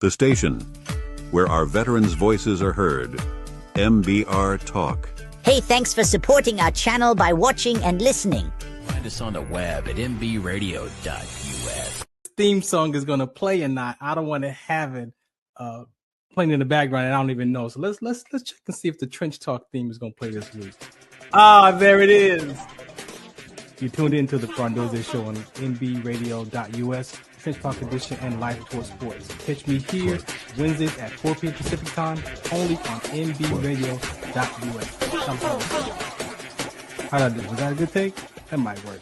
The station where our veterans' voices are heard. MBR Talk. Hey, thanks for supporting our channel by watching and listening. Find us on the web at mbradio.us. Theme song is gonna play, and I don't want to have it playing in the background, and I don't even know. So let's check and see if the Trench Talk theme is gonna play this week. There it is. You tuned into the Farron Dozier Show on mbradio.us, Trench Talk Edition, and Live Tour Sports. Catch me here Wednesdays at 4 p.m. Pacific Time, only on mbradio.us. How'd I do? Was that a good take? That might work.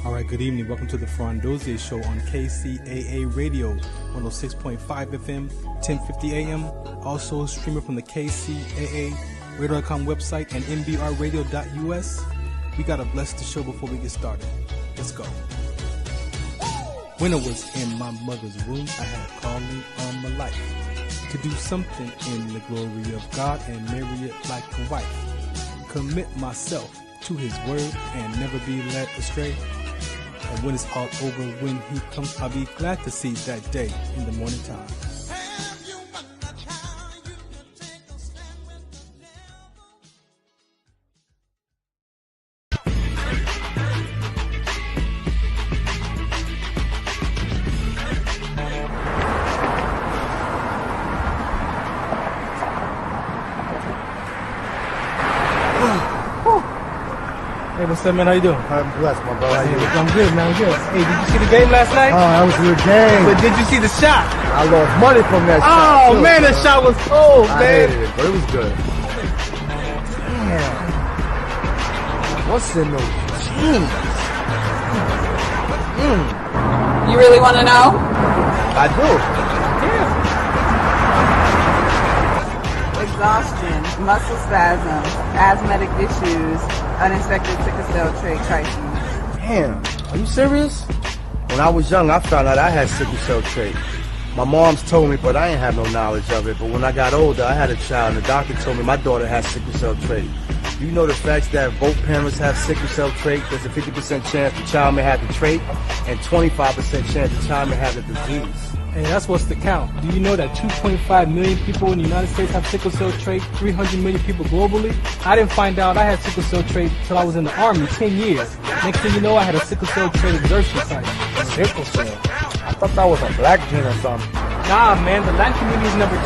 All right, good evening. Welcome to the Farron Dozier Show on KCAA Radio, 106.5 FM, 1050 AM. Also streaming from the KCAA Radio.com website and mbradio.us. We got to bless the show before we get started. Let's go. When I was in my mother's womb, I had a calling on my life to do something in the glory of God and marry it like a wife. Commit myself to his word and never be led astray. And when it's all over, when he comes, I'll be glad to see that day in the morning time. Hey, what's up, man? How you doing? I'm blessed, my brother. How you doing? I'm good, man. I'm good. Hey, did you see the game last night? Oh, that was a good game. But did you see the shot? I lost money from that shot. Oh, man, that shot was cold, I man. hated it, but it was good. Damn. What's in those jeans? You really want to know? I do. Exhaustion, muscle spasms, asthmatic issues, unexpected sickle cell trait crises. Damn. Are you serious? When I was young, I found out I had sickle cell trait. My mom's told me, but I ain't have no knowledge of it. But when I got older, I had a child, and the doctor told me my daughter has sickle cell trait. You know the facts that both parents have sickle cell trait? There's a 50% chance the child may have the trait, and 25% chance the child may have the disease. Hey, that's what's the count. Do you know that 2.5 million people in the United States have sickle cell trait, 300 million people globally? I didn't find out I had sickle cell trait until I was in the Army, 10 years. Next thing you know, I had a sickle cell trait exertion site. Sickle cell? I thought that was a black gene or something. Nah, man, the Latin community is number 2.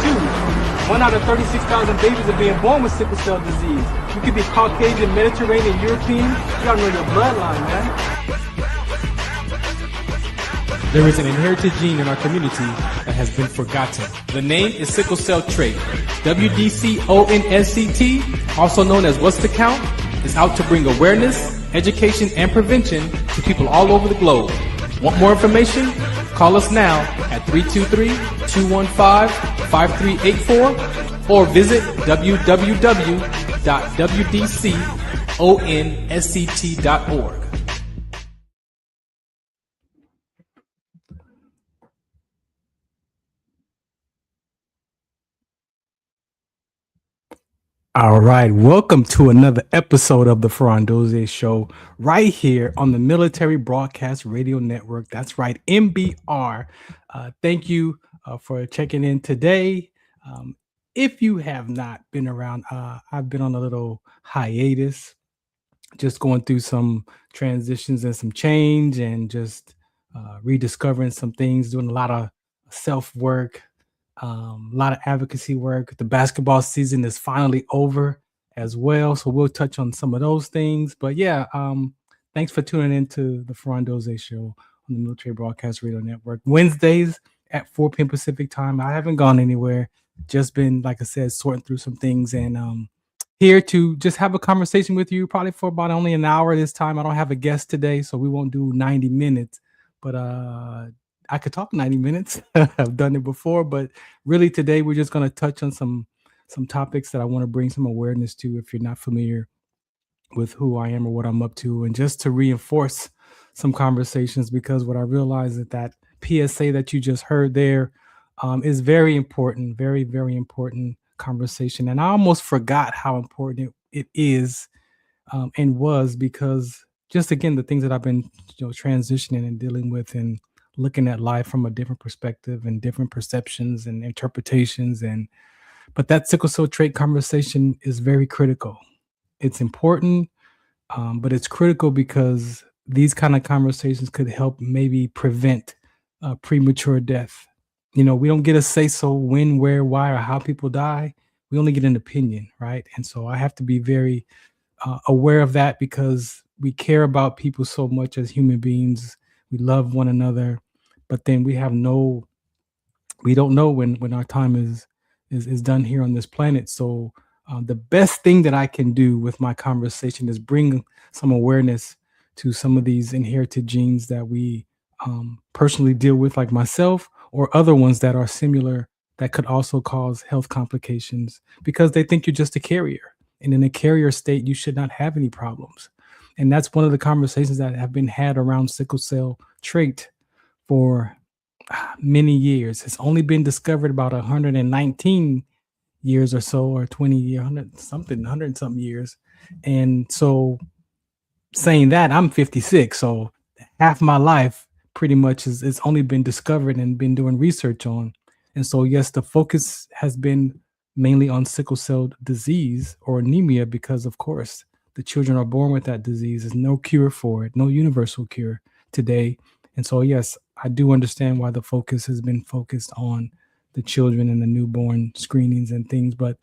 1 out of 36,000 babies are being born with sickle cell disease. You could be Caucasian, Mediterranean, European. You gotta know your bloodline, man. There is an inherited gene in our community that has been forgotten. The name is sickle cell trait. WDCONSCT, also known as What's the Count, is out to bring awareness, education, and prevention to people all over the globe. Want more information? Call us now at 323-215-5384 or visit www.wdconsct.org. All right, welcome to another episode of the Farron Dozier Show right here on the Military Broadcast Radio Network. That's right, MBR. Thank you for checking in today. If you have not been around, I've been on a little hiatus, just going through some transitions and some change and just rediscovering some things, doing a lot of self-work. A lot of advocacy work. The basketball season is finally over as well, so we'll touch on some of those things. But yeah, thanks for tuning into the Farron Dozier Show on the Military Broadcast Radio Network. Wednesdays at 4 p.m. Pacific Time. I haven't gone anywhere. Just been, like I said, sorting through some things and here to just have a conversation with you, probably for about only an hour this time. I don't have a guest today, so we won't do 90 minutes. But I could talk 90 minutes. I've done it before, but really today we're just going to touch on some topics that I want to bring some awareness to if you're not familiar with who I am or what I'm up to, and just to reinforce some conversations, because what I realize is that PSA that you just heard there is very important, very, very important conversation. And I almost forgot how important it is and was, because just again, the things that I've been transitioning and dealing with and looking at life from a different perspective and different perceptions and interpretations. But that sickle cell trait conversation is very critical. It's important, but it's critical because these kind of conversations could help maybe prevent premature death. We don't get a say so when, where, why, or how people die. We only get an opinion, right? And so I have to be very aware of that because we care about people so much as human beings. We love one another, but then we don't know when our time is done here on this planet. So the best thing that I can do with my conversation is bring some awareness to some of these inherited genes that we personally deal with, like myself, or other ones that are similar that could also cause health complications because they think you're just a carrier. And in a carrier state, you should not have any problems. And that's one of the conversations that have been had around sickle cell trait for many years. It's only been discovered about 119 years or so, or 20, 100 something years. And so saying that, I'm 56, so half my life pretty much is only been discovered and been doing research on. And so yes, the focus has been mainly on sickle cell disease or anemia because of course the children are born with that disease. There's no cure for it, no universal cure today. And so yes, I do understand why the focus has been focused on the children and the newborn screenings and things, but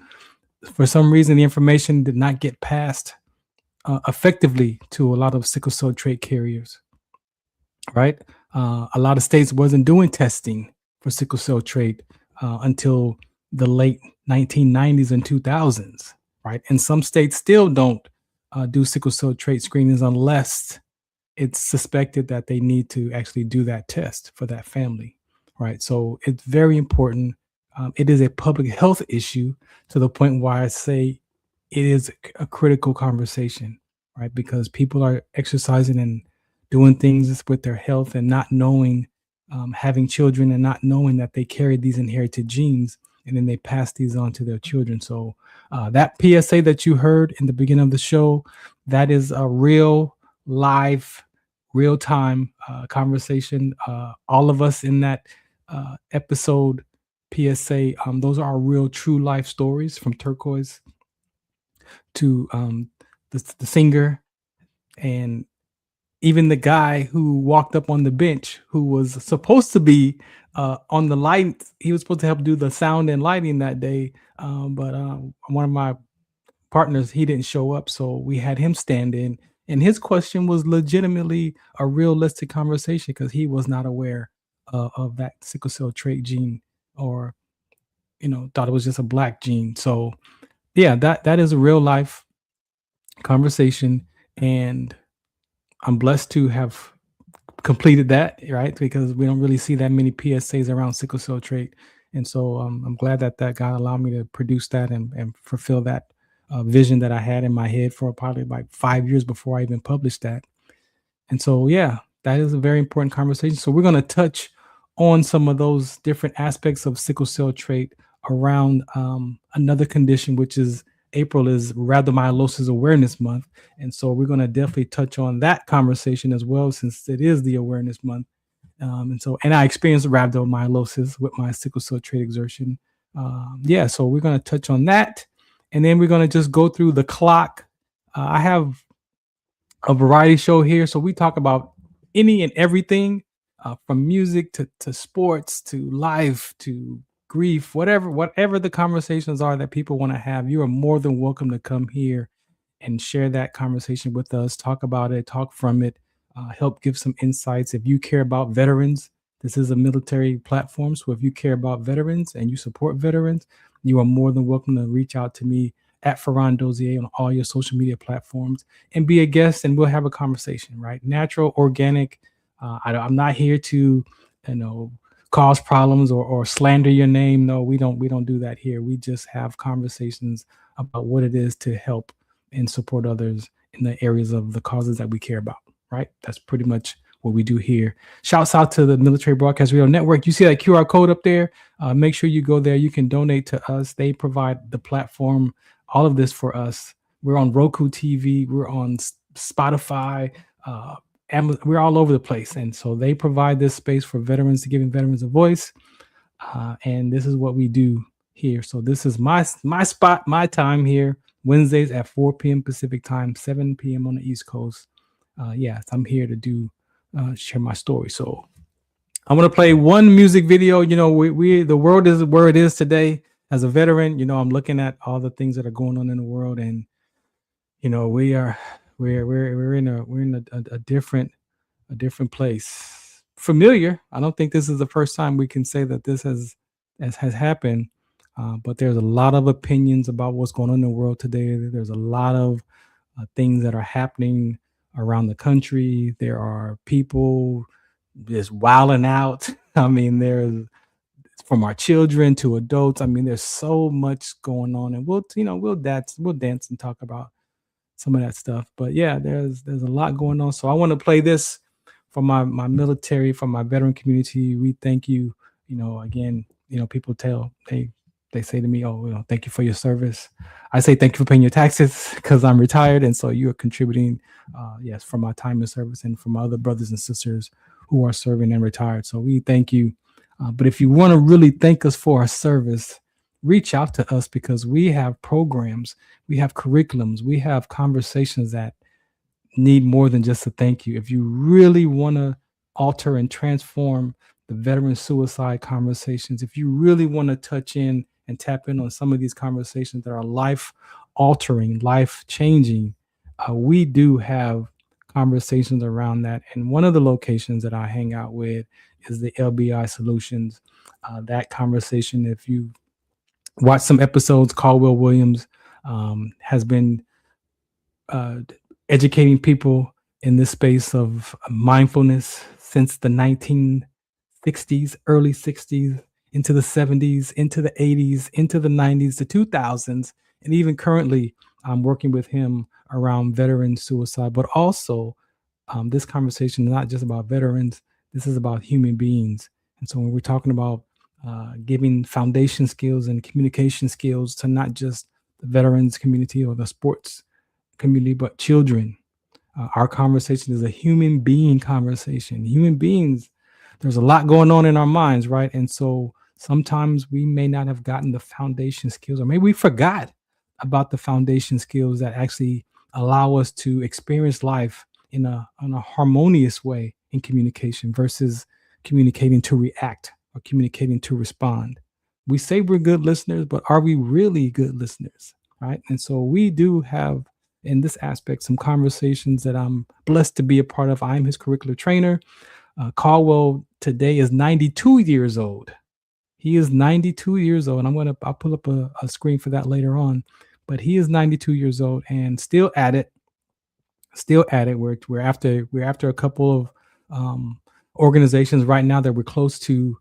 for some reason the information did not get passed effectively to a lot of sickle cell trait carriers, right? A lot of states wasn't doing testing for sickle cell trait until the late 1990s and 2000s, right? And some states still don't do sickle cell trait screenings unless it's suspected that they need to actually do that test for that family, right? So it's very important. It is a public health issue to the point where I say it is a critical conversation, right? Because people are exercising and doing things with their health and not knowing, having children and not knowing that they carry these inherited genes, and then they pass these on to their children. So that PSA that you heard in the beginning of the show, that is a real live, real-time conversation. All of us in that episode PSA, those are real true life stories, from Turquoise to the singer, and even the guy who walked up on the bench, who was supposed to be on the light. He was supposed to help do the sound and lighting that day, but one of my partners, he didn't show up, so we had him stand in. And his question was legitimately a realistic conversation because he was not aware of that sickle cell trait gene, or thought it was just a black gene. So yeah, that is a real life conversation, and I'm blessed to have completed that, right? Because we don't really see that many PSAs around sickle cell trait. And so I'm glad that God allowed me to produce that and fulfill that vision that I had in my head for probably like 5 years before I even published that. And so, yeah, that is a very important conversation. So we're going to touch on some of those different aspects of sickle cell trait around another condition, which is April is Rhabdomyolysis Awareness Month. And so we're going to definitely touch on that conversation as well, since it is the awareness month. And I experienced rhabdomyolysis with my sickle cell trait exertion. So we're going to touch on that. And then we're going to just go through the clock. I have a variety show here. So we talk about any and everything, from music to sports to life to grief, whatever the conversations are that people want to have. You are more than welcome to come here and share that conversation with us, talk about it, talk from it, help give some insights. If you care about veterans, this is a military platform. So if you care about veterans and you support veterans, you are more than welcome to reach out to me at Farron Dozier on all your social media platforms and be a guest, and we'll have a conversation, right? Natural, organic. I'm not here to, cause problems or slander your name. No, we don't do that here. We just have conversations about what it is to help and support others in the areas of the causes that we care about, right? That's pretty much what we do here. Shouts out to the Military Broadcast Radio Network. You see that QR code up there? Make sure you go there. You can donate to us. They provide the platform, all of this for us. We're on Roku TV. We're on Spotify, we're all over the place. And so they provide this space for veterans to giving veterans a voice. And this is what we do here. So this is my spot, my time here, Wednesdays at 4 p.m. Pacific time, 7 p.m. on the East Coast. Yes, I'm here to share my story. So I want to play one music video. You know, the world is where it is today. As a veteran, you know, I'm looking at all the things that are going on in the world, and you know, we're in a different place. Familiar. I don't think this is the first time we can say that this has happened. But there's a lot of opinions about what's going on in the world today. There's a lot of things that are happening around the country. There are people just wilding out. I mean, there's from our children to adults. I mean, there's so much going on, and we'll dance and talk about some of that stuff. But yeah, there's a lot going on. So I want to play this for my military, for my veteran community. We thank you. You know, again, you know, people they say to me, oh, you know, thank you for your service. I say thank you for paying your taxes because I'm retired, and so you are contributing, yes, from my time in service and from my other brothers and sisters who are serving and retired. So we thank you. But if you want to really thank us for our service, reach out to us, because we have programs, we have curriculums, we have conversations that need more than just a thank you. If you really want to alter and transform the veteran suicide conversations, if you really want to touch in and tap in on some of these conversations that are life altering, life changing, we do have conversations around that. And one of the locations that I hang out with is the LBI Solutions. That conversation, if you watch some episodes, Caldwell Williams has been educating people in this space of mindfulness since the 1960s, early 60s, into the 70s, into the 80s, into the 90s, the 2000s, and even currently I'm working with him around veteran suicide. But also this conversation is not just about veterans, this is about human beings. And so when we're talking about giving foundation skills and communication skills to not just the veterans community or the sports community, but children, our conversation is a human being conversation. Human beings, there's a lot going on in our minds, right? And so sometimes we may not have gotten the foundation skills, or maybe we forgot about the foundation skills that actually allow us to experience life in a harmonious way in communication versus communicating to react or communicating to respond. We say we're good listeners, but are we really good listeners, right? And so we do have, in this aspect, some conversations that I'm blessed to be a part of. I'm his curricular trainer. Caldwell today is 92 years old. He is 92 years old, and I'll pull up a screen for that later on. But he is 92 years old and still at it. We're after a couple of organizations right now that we're close to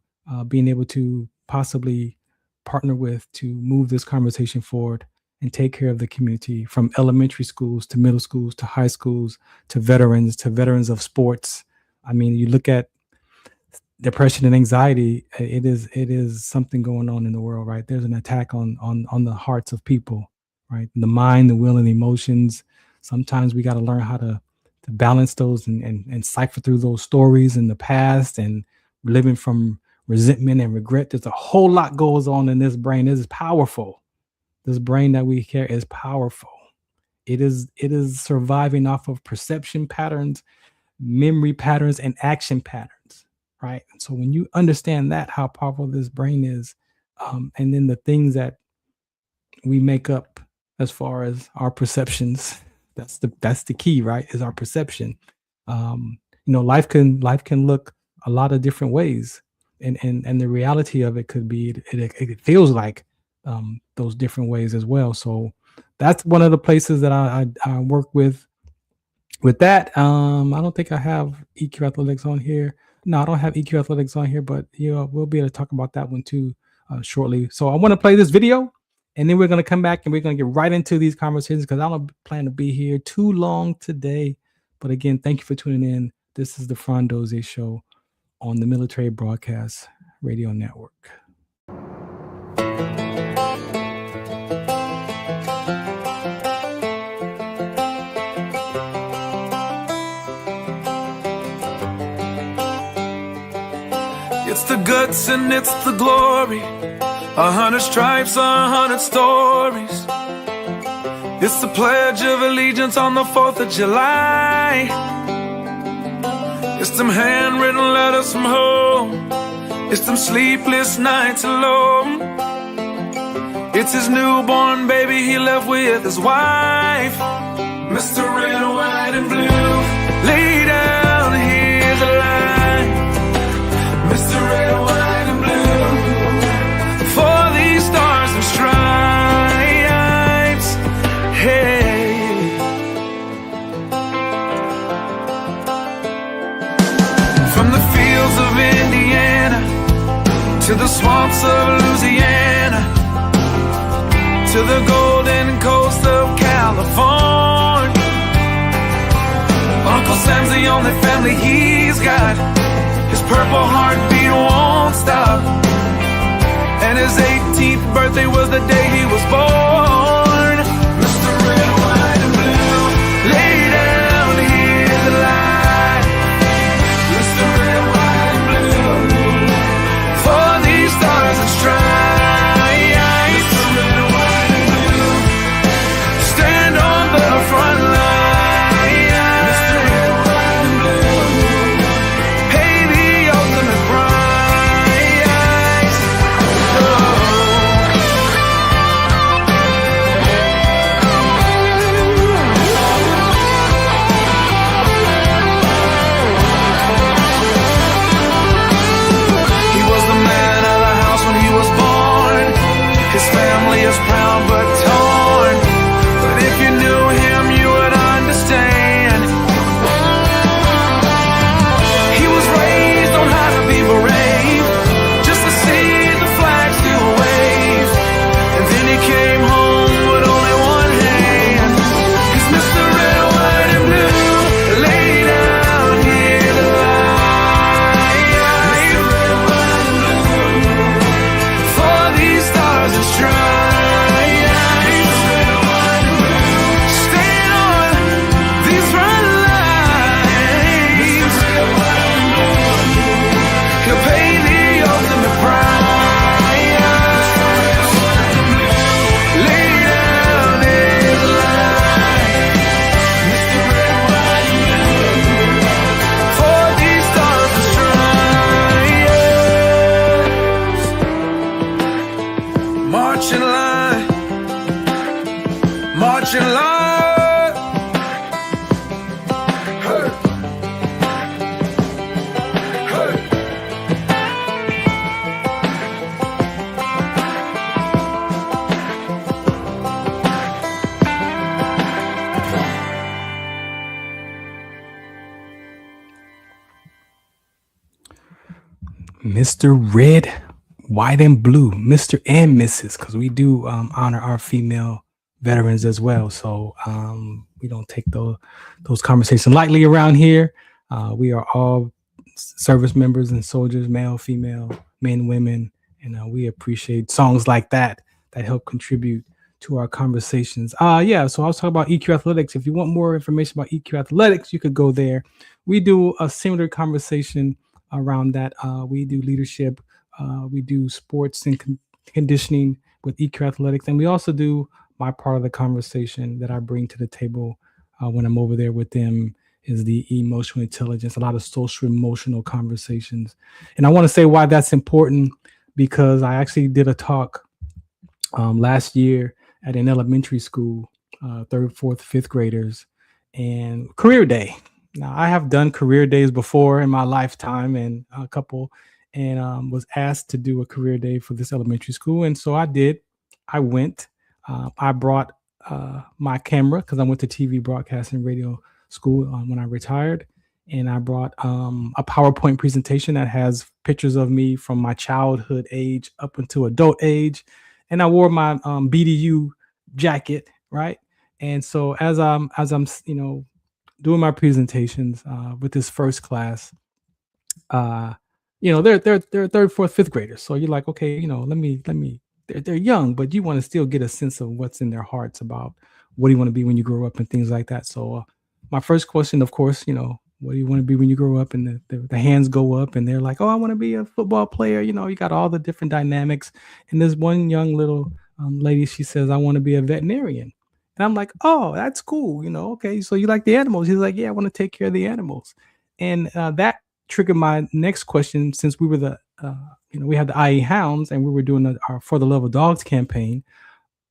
being able to possibly partner with to move this conversation forward and take care of the community, from elementary schools to middle schools to high schools to veterans of sports. I mean, you look at depression and anxiety, it is something going on in the world, right? There's an attack on the hearts of people, right? The mind, the will, and the emotions. Sometimes we got to learn how to balance those and cipher through those stories in the past, and living from resentment and regret. There's a whole lot goes on in this brain. This is powerful. This brain that we carry is powerful. It is surviving off of perception patterns, memory patterns, and action patterns, right? And so when you understand that, how powerful this brain is, and then the things that we make up as far as our perceptions, that's the key, right? Is our perception. Life can look a lot of different ways, and the reality of it could be it feels like those different ways as well. So that's one of the places that I work with that. I don't think I have EQ Athletics on here. No, I don't have EQ Athletics on here, but we'll be able to talk about that one too shortly. So I want to play this video, and then we're going to come back and we're going to get right into these conversations, because I don't plan to be here too long today. But again, thank you for tuning in. This is the Farron Dozier Show on the Military Broadcast Radio Network. guts and it's the glory. 100 stripes, 100 stories. It's the Pledge of Allegiance on the 4th of July. It's them handwritten letters from home. It's them sleepless nights alone. It's his newborn baby he left with his wife. Mr. Red, White, and Blue, lay down, here's a line. Mr. Red, White, and Blue, for these stars and stripes. Hey. From the fields of Indiana to the swamps of Louisiana, to the golden coast of California, Uncle Sam's the only family he's got. His purple heartbeat won't stop, and his 18th birthday was the day he was born. Mr. Red, White, and Blue, lay down, here's the line. Mr. Red, White, and Blue, for these stars and stripes. Front line, Mr. Red, White, and Blue, pay the ultimate price. Oh. He was the man of the house when he was born. His family is proud but torn. But if you knew him, you would understand. He was raised on how to be brave, just to see the flag still wave. And then he came home with only one hand. Cause Mr. Red, White, and Blue, lay down, hear the line. Mr. Red, White, and Blue, for these stars and stripes. Marching line. Hey. Hey. Mr. Red, White, and Blue, Mr. and Mrs., because we do honor our female veterans as well. So we don't take those conversations lightly around here. We are all service members and soldiers, male, female, men, women, and we appreciate songs like that help contribute to our conversations. So I was talking about EQ Athletics. If you want more information about EQ Athletics, you could go there. We do a similar conversation around that. We do leadership. We do sports and conditioning with EQ Athletics. And we also do my part of the conversation that I bring to the table when I'm over there with them is the emotional intelligence, a lot of social emotional conversations. And I want to say why that's important, because I actually did a talk last year at an elementary school, 3rd, 4th, 5th graders, and career day. Now, I have done career days before in my lifetime and a couple, and was asked to do a career day for this elementary school. And so I did. I went. I brought my camera because I went to TV broadcasting radio school when I retired. And I brought a PowerPoint presentation that has pictures of me from my childhood age up until adult age. And I wore my BDU jacket, right? And so as I'm doing my presentations with this first class, they're 3rd, 4th, 5th graders. So you're like, okay, let me. They're young, but you want to still get a sense of what's in their hearts about what do you want to be when you grow up and things like that. So my first question, of course, what do you want to be when you grow up? And the hands go up and they're like, oh, I want to be a football player. You know, you got all the different dynamics. And there's one young little lady, she says, I want to be a veterinarian. And I'm like, oh, that's cool. You know, okay, so you like the animals? He's like, yeah, I want to take care of the animals. And that triggered my next question. Since we were we had the IE Hounds and we were doing our For the Love of Dogs campaign,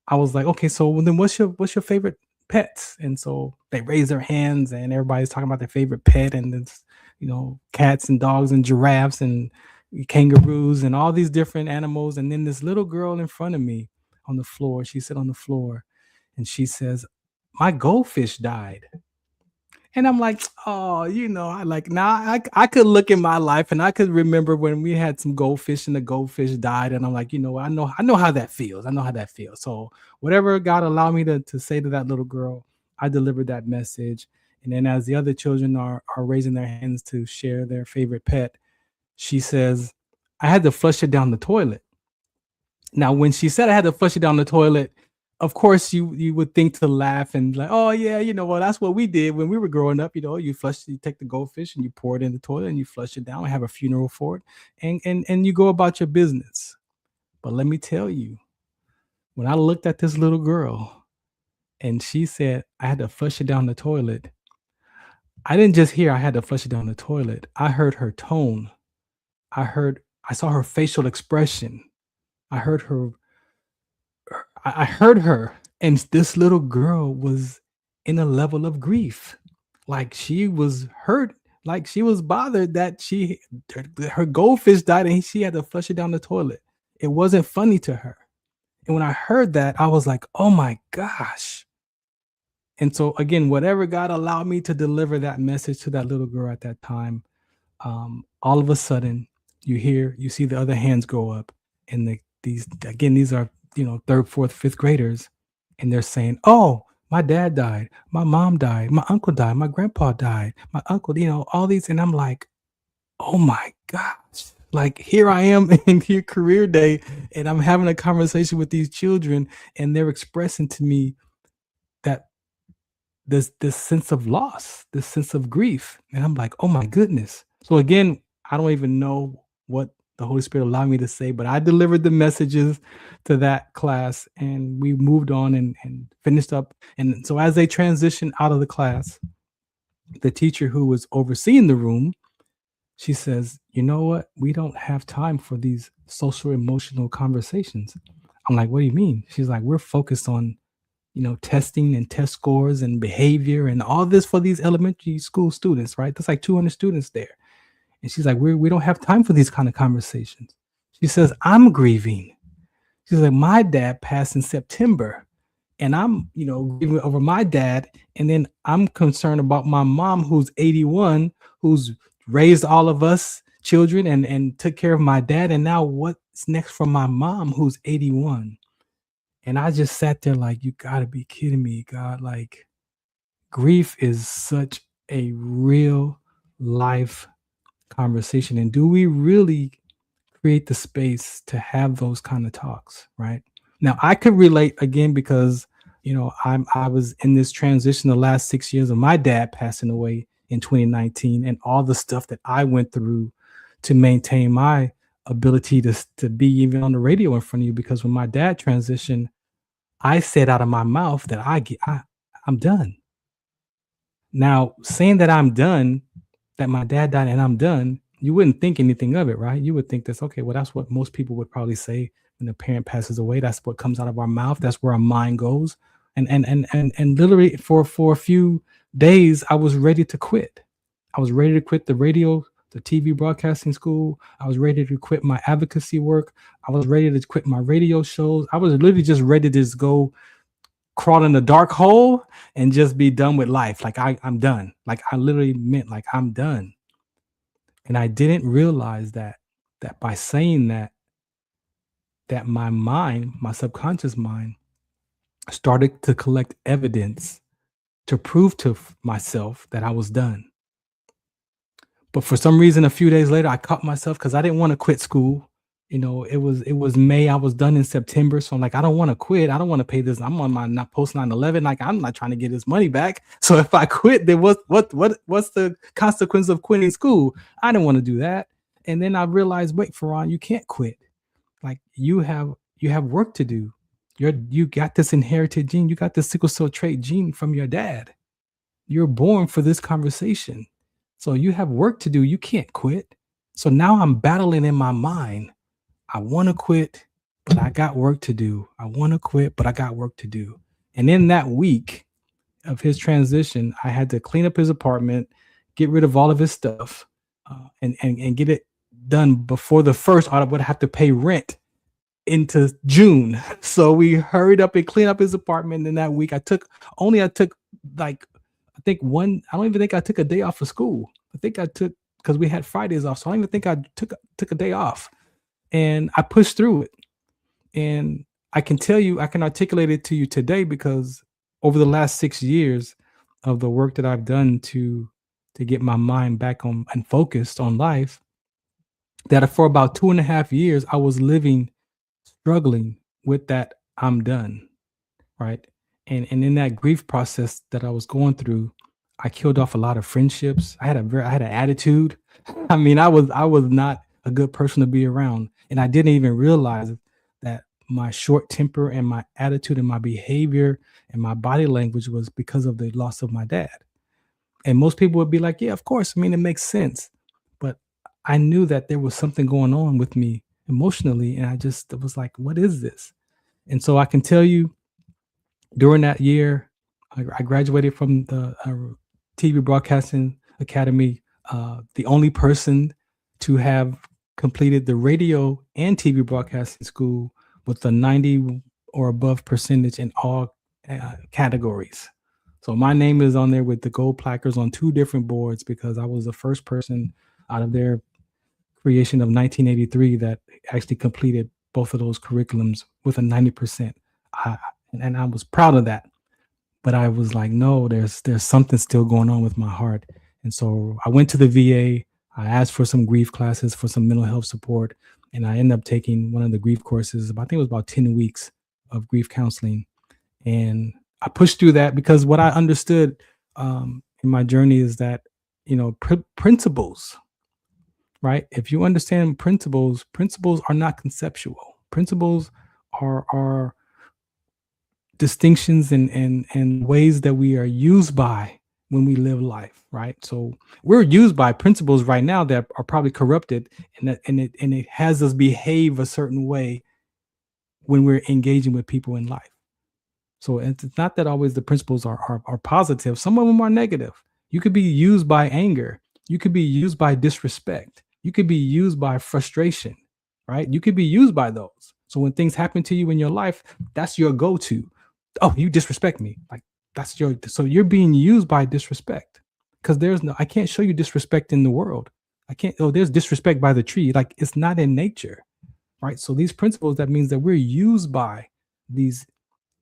I was like, okay, so then what's your favorite pets? And so they raise their hands and everybody's talking about their favorite pet, and it's, you know, cats and dogs and giraffes and kangaroos and all these different animals. And then this little girl in front of me on the floor, she sat on the floor and she says, my goldfish died. And I'm like, oh, you know, I could look in my life and I could remember when we had some goldfish and the goldfish died. And I'm like, you know, I know how that feels. I know how that feels. So whatever God allowed me to say to that little girl, I delivered that message. And then as the other children are raising their hands to share their favorite pet, she says, I had to flush it down the toilet. Now, when she said I had to flush it down the toilet, of course, you would think to laugh and like, oh yeah, you know, well, that's what we did when we were growing up. You know, you take the goldfish and you pour it in the toilet and you flush it down and have a funeral for it, and you go about your business. But let me tell you, when I looked at this little girl and she said I had to flush it down the toilet, I didn't just hear I had to flush it down the toilet. I heard her tone. I saw her facial expression. I heard her, and this little girl was in a level of grief. Like she was hurt, like she was bothered that her goldfish died and she had to flush it down the toilet. It wasn't funny to her. And when I heard that, I was like, oh my gosh. And so again, whatever God allowed me to deliver that message to that little girl at that time, all of a sudden you see the other hands go up, and these are, you know, 3rd, 4th, 5th graders, and they're saying, oh, my dad died, my mom died, my uncle died, my grandpa died, my uncle, you know, all these. And I'm like, oh my gosh, like here I am in your career day and I'm having a conversation with these children and they're expressing to me that this sense of loss, this sense of grief. And I'm like, oh my goodness. So again, I don't even know what the Holy Spirit allowed me to say, but I delivered the messages to that class and we moved on and finished up. And so as they transitioned out of the class, the teacher who was overseeing the room, she says, you know what? We don't have time for these social emotional conversations. I'm like, what do you mean? She's like, we're focused on, you know, testing and test scores and behavior and all this for these elementary school students, right? That's like 200 students there. And she's like, we don't have time for these kind of conversations. She says, I'm grieving. She's like, my dad passed in September and I'm, you know, grieving over my dad. And then I'm concerned about my mom, who's 81, who's raised all of us children and took care of my dad. And now what's next for my mom, who's 81? And I just sat there like, you gotta be kidding me, God. Like, grief is such a real life conversation. And do we really create the space to have those kind of talks, right? Now, I could relate again because, you know, I was in this transition the last 6 years of my dad passing away in 2019 and all the stuff that I went through to maintain my ability to be even on the radio in front of you. Because when my dad transitioned, I said out of my mouth that I'm done. Now, saying that I'm done, that my dad died and I'm done, you wouldn't think anything of it, right? You would think that's okay. Well, that's what most people would probably say when a parent passes away. That's what comes out of our mouth. That's where our mind goes. And literally for a few days, I was ready to quit. I was ready to quit the radio, the TV broadcasting school. I was ready to quit my advocacy work. I was ready to quit my radio shows. I was literally just ready to just go crawl in a dark hole and just be done with life. Like I'm done. Like I literally meant like I'm done. And I didn't realize that by saying that my mind, my subconscious mind, started to collect evidence to prove to myself that I was done. But for some reason, a few days later, I caught myself because I didn't want to quit school. it was May. I was done in September. So I'm like, I don't want to quit. I don't want to pay this. I'm on my not post 9/11. Like, I'm not trying to get this money back. So if I quit, then what's the consequence of quitting school? I didn't want to do that. And then I realized, wait, Farron, you can't quit. Like, you have work to do. You got this inherited gene. You got the sickle cell trait gene from your dad. You're born for this conversation. So you have work to do. You can't quit. So now I'm battling in my mind. I want to quit, but I got work to do. I want to quit, but I got work to do. And in that week of his transition, I had to clean up his apartment, get rid of all of his stuff, and get it done before the first. I would have to pay rent into June. So we hurried up and cleaned up his apartment. In that week, I took like, I don't even think I took a day off of school. I think I took, because we had Fridays off. So I don't even think I took a day off. And I pushed through it. And I can articulate it to you today because over the last 6 years of the work that I've done to get my mind back on and focused on life, that for about 2.5 years, I was struggling with that I'm done, right? And in that grief process that I was going through, I killed off a lot of friendships. I had an attitude. I mean, I was not a good person to be around. And I didn't even realize that my short temper and my attitude and my behavior and my body language was because of the loss of my dad. And most people would be like, yeah, of course. I mean, it makes sense. But I knew that there was something going on with me emotionally. And it was like, what is this? And so I can tell you, during that year, I graduated from the TV Broadcasting Academy, the only person to have completed the radio and TV broadcasting school with a 90 or above percentage in all categories. So my name is on there with the gold placards on 2 different boards because I was the first person out of their creation of 1983 that actually completed both of those curriculums with a 90%. And I was proud of that. But I was like, no, there's something still going on with my heart. And so I went to the VA. I asked for some grief classes, for some mental health support, and I ended up taking one of the grief courses. I think it was about 10 weeks of grief counseling. And I pushed through that because what I understood in my journey is that, principles, right? If you understand principles are not conceptual. Principles are distinctions and ways that we are used by when we live life, right? So we're used by principles right now that are probably corrupted, and it has us behave a certain way when we're engaging with people in life. So it's not that always the principles are positive. Some of them are negative. You could be used by anger. You could be used by disrespect. You could be used by frustration, right? You could be used by those. So when things happen to you in your life, that's your go-to. Oh, you disrespect me. Like, so you're being used by disrespect, because I can't show you disrespect in the world. There's disrespect by the tree. Like, it's not in nature, right? So these principles, that means that we're used by these,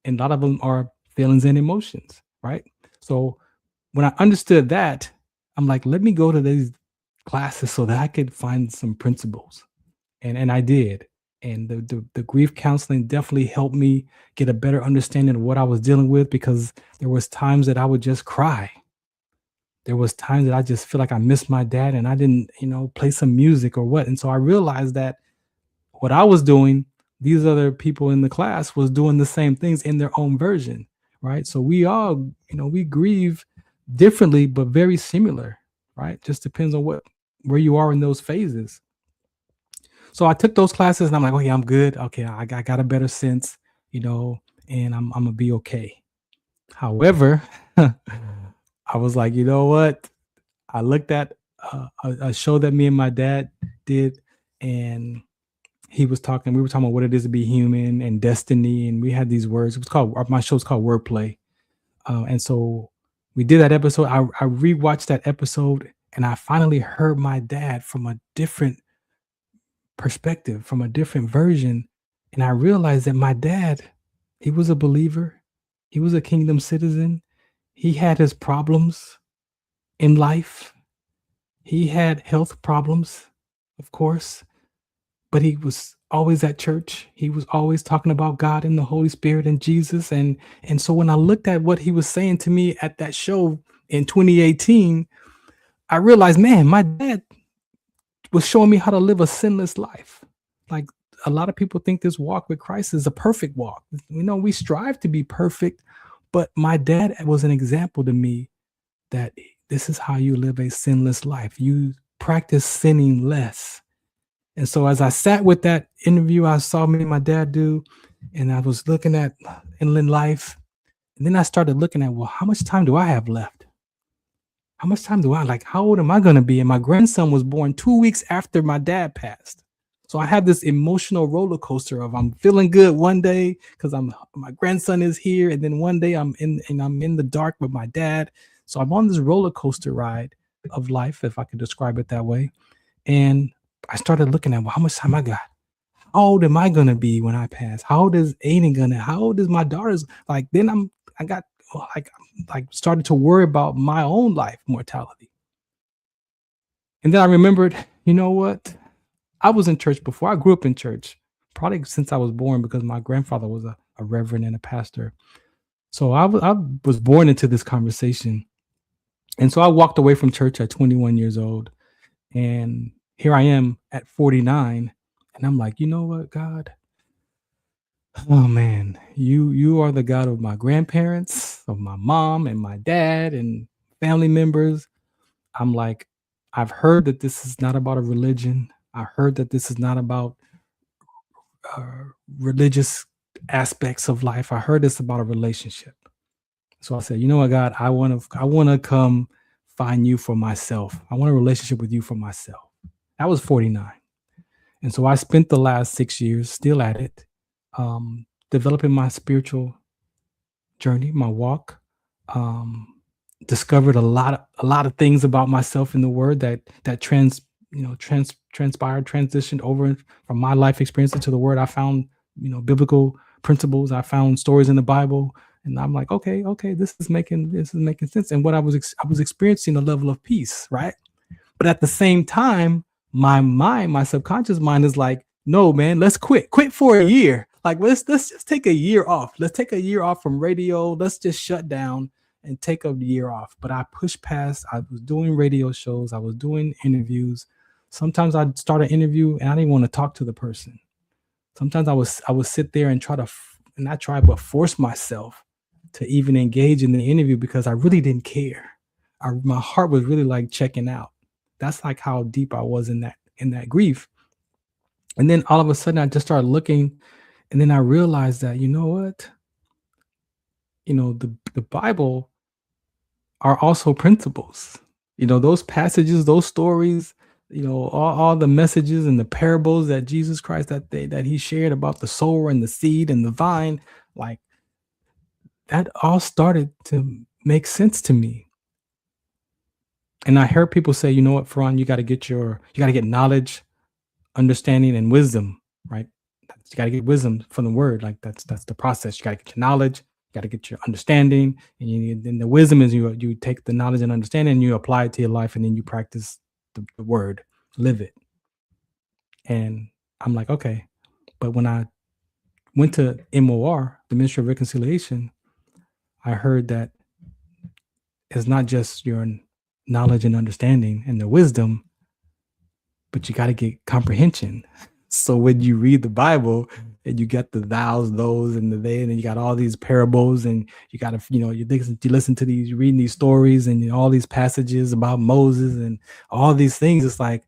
and a lot of them are feelings and emotions, right? So when I understood that, I'm like, let me go to these classes so that I could find some principles. And I did. And the grief counseling definitely helped me get a better understanding of what I was dealing with, because there was times that I would just cry. There was times that I just feel like I missed my dad and I didn't, play some music or what. And so I realized that what I was doing, these other people in the class was doing the same things in their own version, right? So we all, we grieve differently, but very similar, right? Just depends on where you are in those phases. So I took those classes and I'm like, okay, I'm good. Okay, I got a better sense, and I'm gonna be okay. However, I was like, you know what? I looked at a show that me and my dad did, and we were talking about what it is to be human and destiny, and we had these words. My show's called Wordplay. And so we did that episode. I rewatched that episode, and I finally heard my dad from a different perspective, from a different version. And I realized that my dad, he was a believer. He was a kingdom citizen. He had his problems in life. He had health problems, of course, but he was always at church. He was always talking about God and the Holy Spirit and Jesus. And so when I looked at what he was saying to me at that show in 2018, I realized, man, my dad was showing me how to live a sinless life. Like, a lot of people think this walk with Christ is a perfect walk. We strive to be perfect, but my dad was an example to me that this is how you live a sinless life. You practice sinning less. And so as I sat with that interview, I saw me and my dad do, and I was looking at inland life. And then I started looking at, well, how much time do I have left? How much time do how old am I going to be? And my grandson was born 2 weeks after my dad passed. So I had this emotional roller coaster of, I'm feeling good one day because my grandson is here. And then one day I'm in the dark with my dad. So I'm on this roller coaster ride of life, if I could describe it that way. And I started looking at, well, how much time I got? How old am I going to be when I pass? How old is Aiden how old is my daughter's? Then I started to worry about my own life mortality. And then I remembered, you know what? I was in church before. I grew up in church, probably since I was born, because my grandfather was a reverend and a pastor. So I was born into this conversation. And so I walked away from church at 21 years old. And here I am at 49. And I'm like, you know what, God? Oh man, you are the God of my grandparents, of my mom and my dad and family members. I'm like, I've heard that this is not about a religion. I heard that this is not about religious aspects of life. I heard it's about a relationship. So I said, you know what, God, I want to come find you for myself. I want a relationship with you for myself. That was 49. And so I spent the last 6 years still at it, developing my spiritual journey, my walk, discovered a lot of things about myself in the Word that transpired, transitioned over from my life experience into the Word. I found, biblical principles. I found stories in the Bible, and I'm like, okay, this is making sense. And what I was experiencing a level of peace, right? But at the same time, my subconscious mind is like, no, man, let's quit for a year. Like, let's just take a year off. Let's take a year off from radio. Let's just shut down and take a year off. But I pushed past. I was doing radio shows. I was doing interviews. Sometimes I'd start an interview and I didn't want to talk to the person. Sometimes I would sit there and but force myself to even engage in the interview because I really didn't care. My heart was really like checking out. That's like how deep I was in that grief. And then all of a sudden I just started looking, and then I realized that, you know what? The Bible are also principles. Those passages, those stories, all the messages and the parables that Jesus Christ that he shared about the sower and the seed and the vine, like that all started to make sense to me. And I heard people say, you know what, Farron, you got to get knowledge, understanding, and wisdom, right? You got to get wisdom from the Word. Like that's the process. You got to get your knowledge, you got to get your understanding, and then the wisdom is you take the knowledge and understanding and you apply it to your life, and then you practice the Word, live it. And I'm like, okay. But when I went to MOR, the Ministry of Reconciliation, I heard that it's not just your knowledge and understanding and the wisdom, but you got to get comprehension. So when you read the Bible and you get the thous, those, and the they, and then you got all these parables, and you got to, you listen to these, reading these stories and all these passages about Moses and all these things. It's like,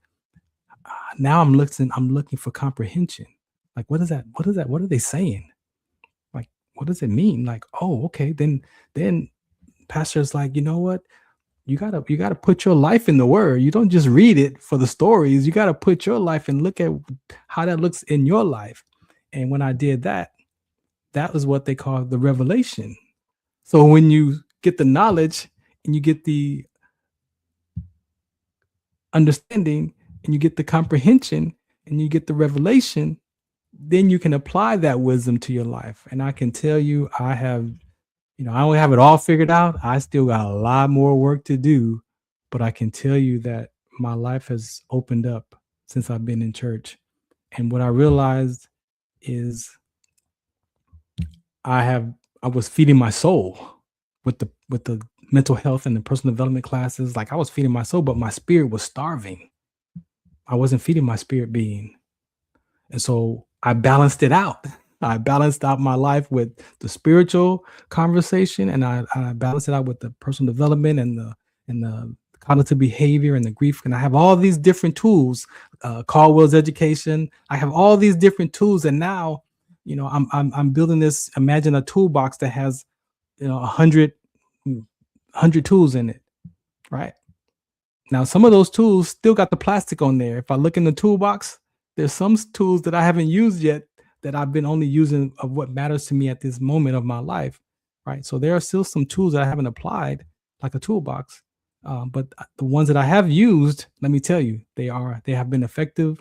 now I'm looking for comprehension. Like, what is that? What is that? What are they saying? Like, what does it mean? Like, oh, okay. Then pastor's like, you know what? You gotta put your life in the Word. You don't just read it for the stories. You gotta put your life and look at how that looks in your life. And when I did that, that was what they call the revelation. So when you get the knowledge and you get the understanding and you get the comprehension and you get the revelation, then you can apply that wisdom to your life. And I can tell you, I don't have it all figured out. I still got a lot more work to do, but I can tell you that my life has opened up since I've been in church. And what I realized is I was feeding my soul with the mental health and the personal development classes. Like I was feeding my soul, but my spirit was starving. I wasn't feeding my spirit being. And so I balanced it out. I balanced out my life with the spiritual conversation, and I balanced it out with the personal development and the cognitive behavior and the grief. And I have all these different tools, Caldwell's education. I have all these different tools, and now, I'm building this. Imagine a toolbox that has, 100 tools in it, right? Now, some of those tools still got the plastic on there. If I look in the toolbox, there's some tools that I haven't used yet that I've been only using of what matters to me at this moment of my life, right? So there are still some tools that I haven't applied, like a toolbox. But the ones that I have used, let me tell you, they have been effective.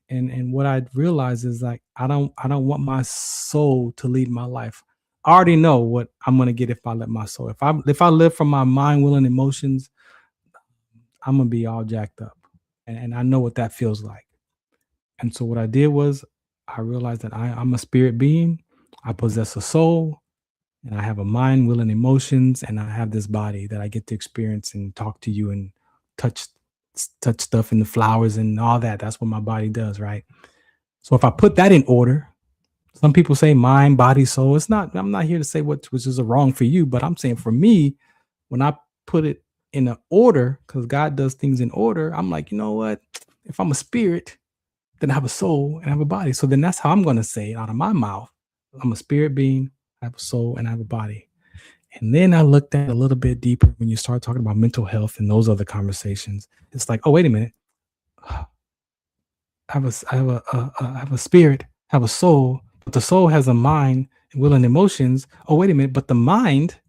And what I realized is like I don't want my soul to lead my life. I already know what I'm gonna get if I let my soul. If I live from my mind, will, and emotions, I'm gonna be all jacked up, and I know what that feels like. And so what I did was I realized that I'm a spirit being. I possess a soul, and I have a mind, will, and emotions, and I have this body that I get to experience and talk to you and touch stuff in the flowers and all that. That's what my body does, right? So if I put that in order, some people say mind, body, soul. I'm not here to say which is wrong for you, but I'm saying for me, when I put it in an order, because God does things in order, I'm like, you know what? If I'm a spirit, then I have a soul and I have a body. So then that's how I'm going to say it out of my mouth. I'm a spirit being, I have a soul, and I have a body. And then I looked at it a little bit deeper when you start talking about mental health and those other conversations. It's like, oh, wait a minute. I have a spirit, I have a soul, but the soul has a mind, will, and emotions. Oh, wait a minute. But the mind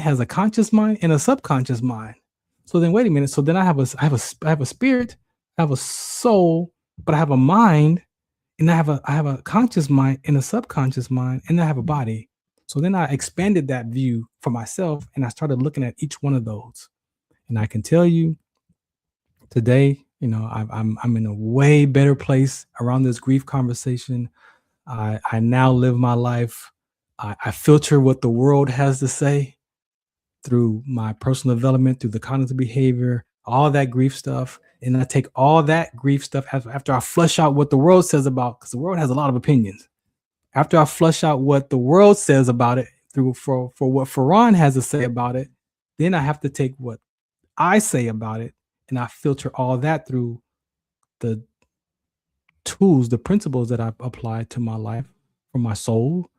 has a conscious mind and a subconscious mind. So then, wait a minute. So then I have a spirit, I have a soul, but I have a mind, and I have a conscious mind and a subconscious mind, and I have a body. So then I expanded that view for myself, and I started looking at each one of those. And I can tell you today, I'm in a way better place around this grief conversation. I now live my life. I filter what the world has to say through my personal development, through the cognitive behavior, all that grief stuff. And I take all that grief stuff after I flush out what the world says about, because the world has a lot of opinions. After I flush out what the world says about it for what Farron has to say about it, then I have to take what I say about it, and I filter all that through the tools, the principles that I've applied to my life for my soul.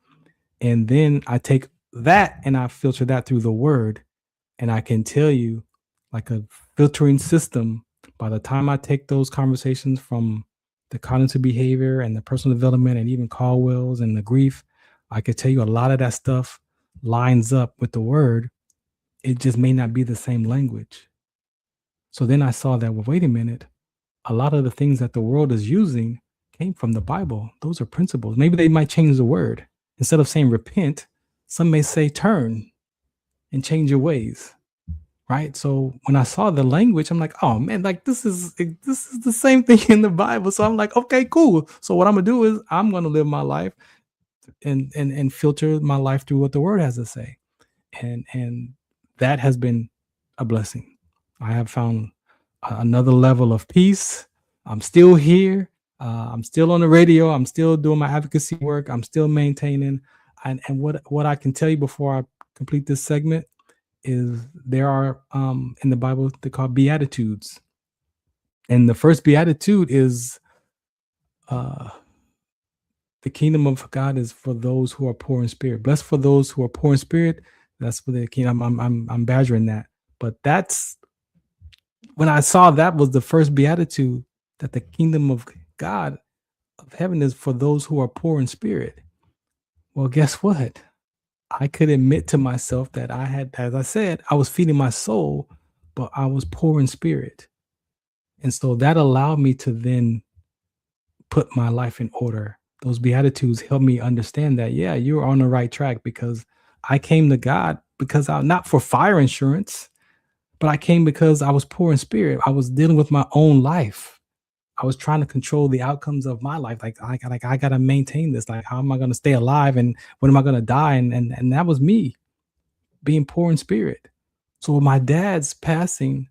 And then I take that and I filter that through the word. And I can tell you, like a filtering system, by the time I take those conversations from the cognitive behavior and the personal development and even Caldwell's and the grief, I could tell you a lot of that stuff lines up with the word. It just may not be the same language. So then I saw that, well, wait a minute. A lot of the things that the world is using came from the Bible. Those are principles. Maybe they might change the word. Instead of saying repent, some may say turn and change your ways. Right. So when I saw the language, I'm like, oh man, like this is the same thing in the Bible. So I'm like, okay, cool. So what I'm gonna do is I'm gonna live my life and filter my life through what the word has to say. And that has been a blessing. I have found another level of peace. I'm still here. I'm still on the radio. I'm still doing my advocacy work. I'm still maintaining. And what I can tell you before I complete this segment is there are in the Bible, they're called Beatitudes. And the first Beatitude is the kingdom of God is for those who are poor in spirit. Blessed for those who are poor in spirit. That's for the kingdom. I'm badgering that. But that's when I saw that was the first Beatitude, that the kingdom of God of heaven is for those who are poor in spirit. Well, guess what? I could admit to myself that I had, as I said, I was feeding my soul, but I was poor in spirit. And so that allowed me to then put my life in order. Those Beatitudes helped me understand that, yeah, you're on the right track, because I came to God because not for fire insurance, but I came because I was poor in spirit. I was dealing with my own life. I was trying to control the outcomes of my life. Like I got to maintain this. Like, how am I going to stay alive? And when am I going to die? And that was me being poor in spirit. So my dad's passing,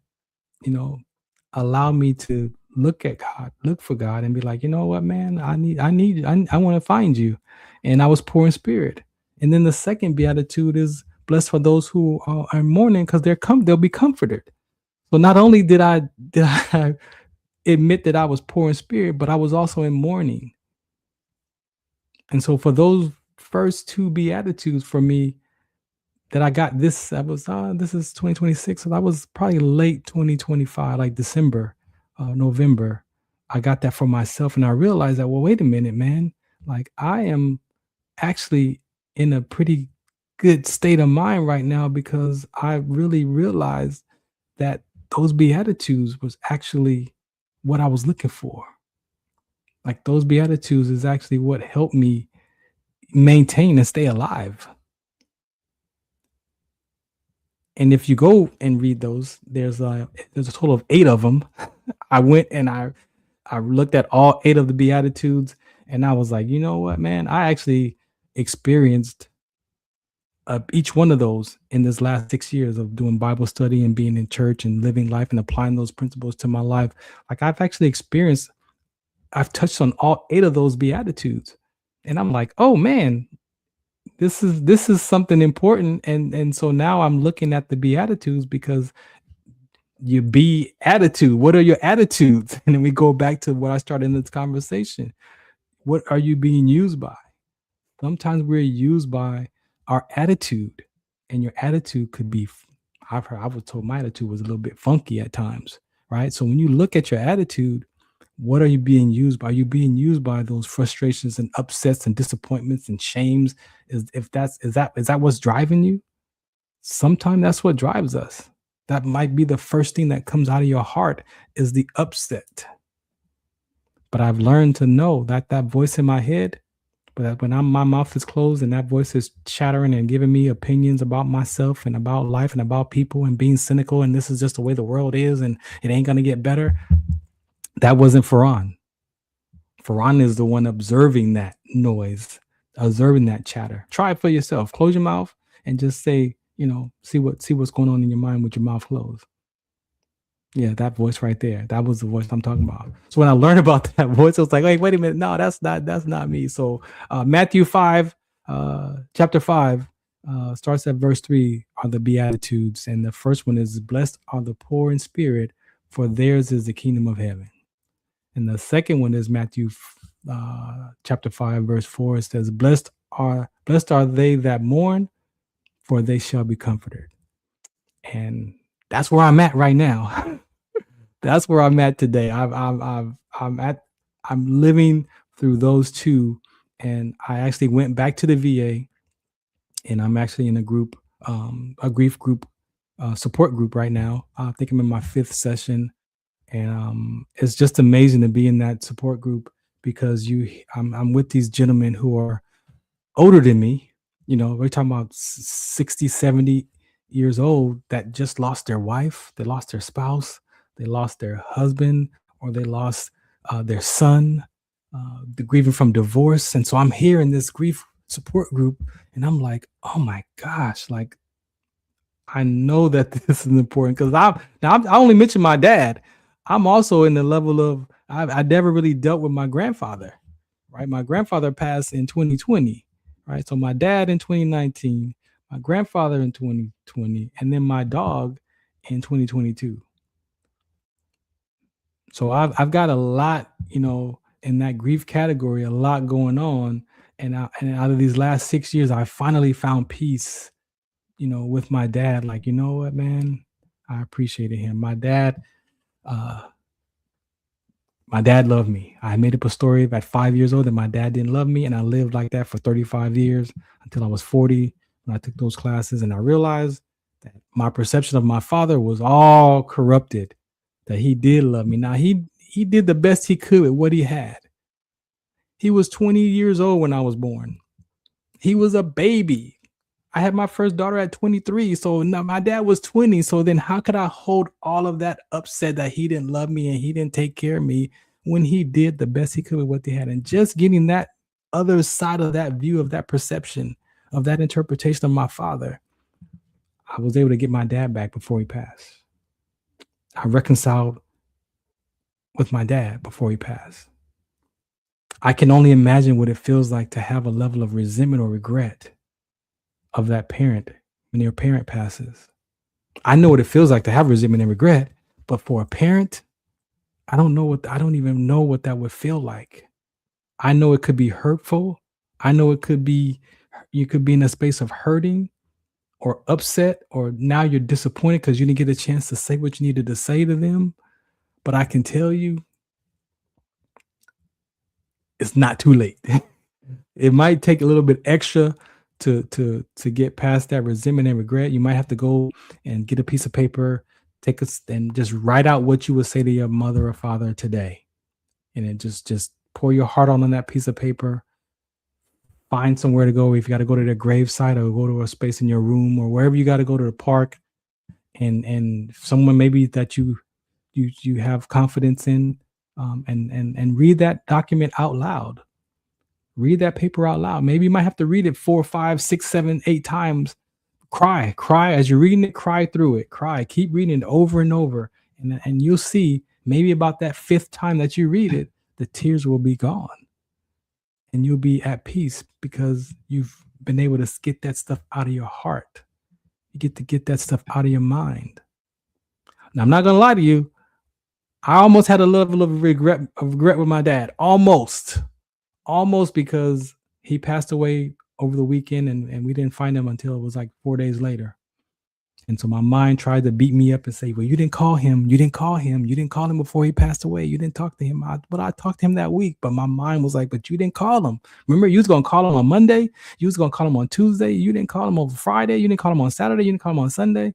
allowed me to look at God, look for God, and be like, you know what, man, I want to find you. And I was poor in spirit. And then the second beatitude is blessed for those who are mourning, because they'll be comforted. So not only did I admit that I was poor in spirit, but I was also in mourning. And so for those first two beatitudes for me that I got this is 2026. So that was probably late 2025, like December, November. I got that for myself. And I realized that, well, wait a minute, man. Like, I am actually in a pretty good state of mind right now, because I really realized that those beatitudes was actually what I was looking for. Like, those beatitudes is actually what helped me maintain and stay alive. And if you go and read those, there's a total of 8 of them. I went and I looked at all 8 of the beatitudes, and I was like, you know what, man, I actually experienced each one of those in this last 6 years of doing Bible study and being in church and living life and applying those principles to my life. Like, I've touched on all 8 of those beatitudes, and I'm like, oh man, this is something important. And so now I'm looking at the beatitudes, because your be attitude, what are your attitudes? And then we go back to what I started in this conversation. What are you being used by? Sometimes we're used by our attitude, and your attitude could be, I was told my attitude was a little bit funky at times, right? So when you look at your attitude, what are you being used by? Are you being used by those frustrations and upsets and disappointments and shames? Is that what's driving you? Sometimes that's what drives us. That might be the first thing that comes out of your heart, is the upset. But I've learned to know that voice in my head, but when my mouth is closed and that voice is chattering and giving me opinions about myself and about life and about people and being cynical, and this is just the way the world is and it ain't going to get better, that wasn't Farron. Farron is the one observing that noise, observing that chatter. Try it for yourself. Close your mouth and just say, see what's going on in your mind with your mouth closed. Yeah, that voice right there. That was the voice I'm talking about. So when I learned about that voice, I was like, wait a minute. No, that's not me. So Matthew 5, chapter 5, starts at verse 3 are the Beatitudes. And the first one is, blessed are the poor in spirit, for theirs is the kingdom of heaven. And the second one is Matthew chapter 5, verse 4. It says, blessed are they that mourn, for they shall be comforted. And that's where I'm at right now. That's where I'm at today. I'm living through those two, and I actually went back to the VA, and I'm actually in a group, a grief group, support group right now. I think I'm in my 5th session, and it's just amazing to be in that support group, because I'm with these gentlemen who are older than me. We're talking about 60, 70 years old that just lost their wife, they lost their spouse, they lost their husband, or they lost their son, the grieving from divorce. And so I'm here in this grief support group, and I'm like, oh my gosh, like, I know that this is important, because I only mentioned my dad. I'm also in the level of, I never really dealt with my grandfather, right? My grandfather passed in 2020, right? So my dad in 2019, my grandfather in 2020, and then my dog in 2022. So I've got a lot, in that grief category, a lot going on. And out of these last 6 years, I finally found peace, with my dad. Like, you know what, man, I appreciated him. My dad loved me. I made up a story at 5 years old that my dad didn't love me. And I lived like that for 35 years until I was 40, when I took those classes. And I realized that my perception of my father was all corrupted, that he did love me. Now, he did the best he could with what he had. He was 20 years old when I was born. He was a baby. I had my first daughter at 23. So now my dad was 20. So then how could I hold all of that upset that he didn't love me and he didn't take care of me when he did the best he could with what they had. And just getting that other side of that view, of that perception, of that interpretation of my father, I was able to get my dad back before he passed. I reconciled with my dad before he passed. I can only imagine what it feels like to have a level of resentment or regret of that parent when your parent passes. I know what it feels like to have resentment and regret, but for a parent, I don't even know what that would feel like. I know it could be hurtful. I know it could be, you could be in a space of hurting or upset, or now you're disappointed because you didn't get a chance to say what you needed to say to them. But I can tell you, it's not too late. It might take a little bit extra to get past that resentment and regret. You might have to go and get a piece of paper, and just write out what you would say to your mother or father today. And it just pour your heart on that piece of paper. Find somewhere to go. If you got to go to their gravesite, or go to a space in your room, or wherever you got to go to the park, and someone maybe that you have confidence in, and read that document out loud. Read that paper out loud. Maybe you might have to read it 4, 5, 6, 7, 8 times. Cry as you're reading it. Cry through it. Cry. Keep reading it over and over, and you'll see maybe about that 5th time that you read it, the tears will be gone. And you'll be at peace because you've been able to get that stuff out of your heart. You get to get that stuff out of your mind. Now, I'm not going to lie to you. I almost had a level of regret with my dad. Almost because he passed away over the weekend, and we didn't find him until it was like 4 days later. And so my mind tried to beat me up and say, well, you didn't call him. You didn't call him. You didn't call him before he passed away. You didn't talk to him. But I talked to him that week. But my mind was like, but you didn't call him. Remember, you was going to call him on Monday. You was going to call him on Tuesday. You didn't call him on Friday. You didn't call him on Saturday. You didn't call him on Sunday.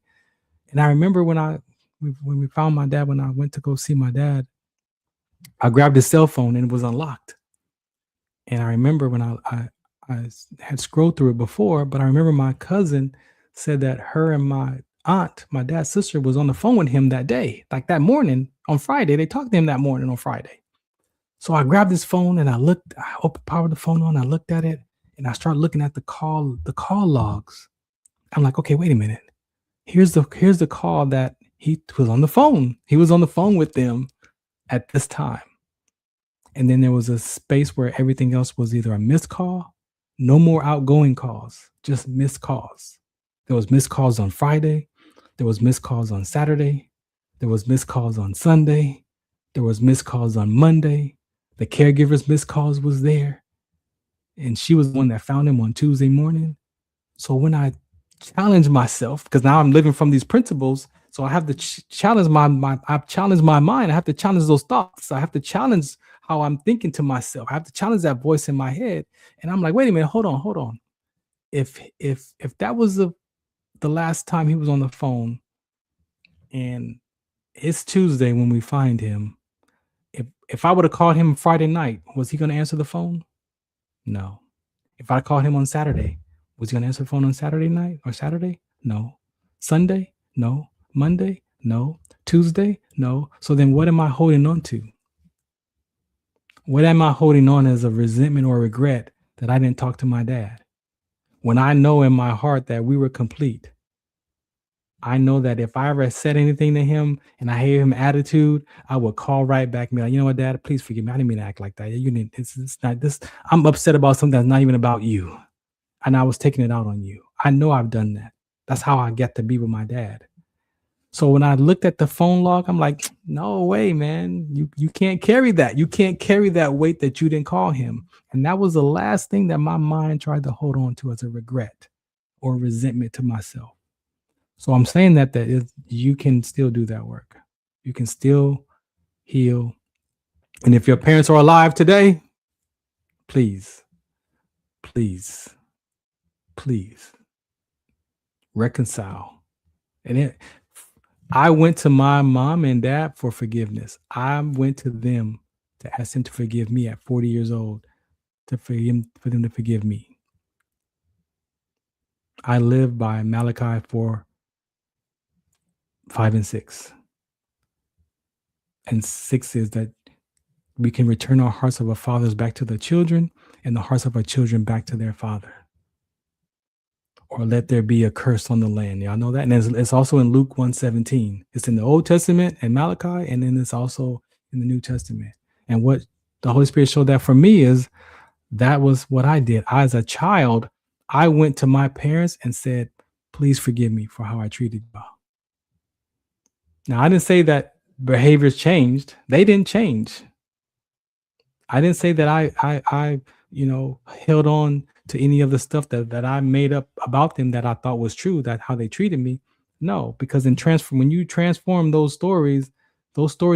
And I remember when we found my dad, when I went to go see my dad, I grabbed his cell phone and it was unlocked. And I remember when I had scrolled through it before, but I remember my cousin said that her and my aunt, my dad's sister, was on the phone with him that day, like that morning on Friday. They talked to him that morning on Friday. So I grabbed his phone and I powered the phone on. I looked at it and I started looking at the call logs. I'm like, okay, wait a minute. Here's the call that he was on the phone. He was on the phone with them at this time. And then there was a space where everything else was either a missed call, no more outgoing calls, just missed calls. There was missed calls on Friday. There was missed calls on Saturday. There was missed calls on Sunday. There was missed calls on Monday. The caregiver's missed calls was there. And she was the one that found him on Tuesday morning. So when I challenged myself, because now I'm living from these principles, so I have to challenge I've challenged my mind. I have to challenge those thoughts. I have to challenge how I'm thinking to myself. I have to challenge that voice in my head. And I'm like, wait a minute, hold on. If that was the last time he was on the phone, and it's Tuesday when we find him, if I would have called him Friday night, was he going to answer the phone? No. If I called him on Saturday, was he going to answer the phone on Saturday night or Saturday? No. Sunday? No. Monday? No. Tuesday? No. So then what am I holding on to? What am I holding on as a resentment or regret that I didn't talk to my dad? When I know in my heart that we were complete, I know that if I ever said anything to him and I gave him attitude, I would call right back and be like, you know what, Dad, please forgive me. I didn't mean to act like that. You didn't. It's not this. I'm upset about something that's not even about you. And I was taking it out on you. I know I've done that. That's how I get to be with my dad. So when I looked at the phone log, I'm like, no way, man. You can't carry that. You can't carry that weight that you didn't call him. And that was the last thing that my mind tried to hold on to as a regret or resentment to myself. So I'm saying that you can still do that work. You can still heal. And if your parents are alive today, please reconcile. And I went to my mom and dad for forgiveness. I went to them to ask them to forgive me at 40 years old, for them to forgive me. I live by Malachi 4, 5 and 6. And 6 is that we can return our hearts of our fathers back to the children and the hearts of our children back to their father. Or let there be a curse on the land. Y'all know that? And it's also in Luke 1:17. It's in the Old Testament and Malachi, and then it's also in the New Testament. And what the Holy Spirit showed that for me is that was what I did. As a child, I went to my parents and said, please forgive me for how I treated you. Now, I didn't say that behaviors changed. They didn't change. I didn't say that I held on to any of the stuff that I made up about them that I thought was true, that how they treated me. No, because when you transform those stories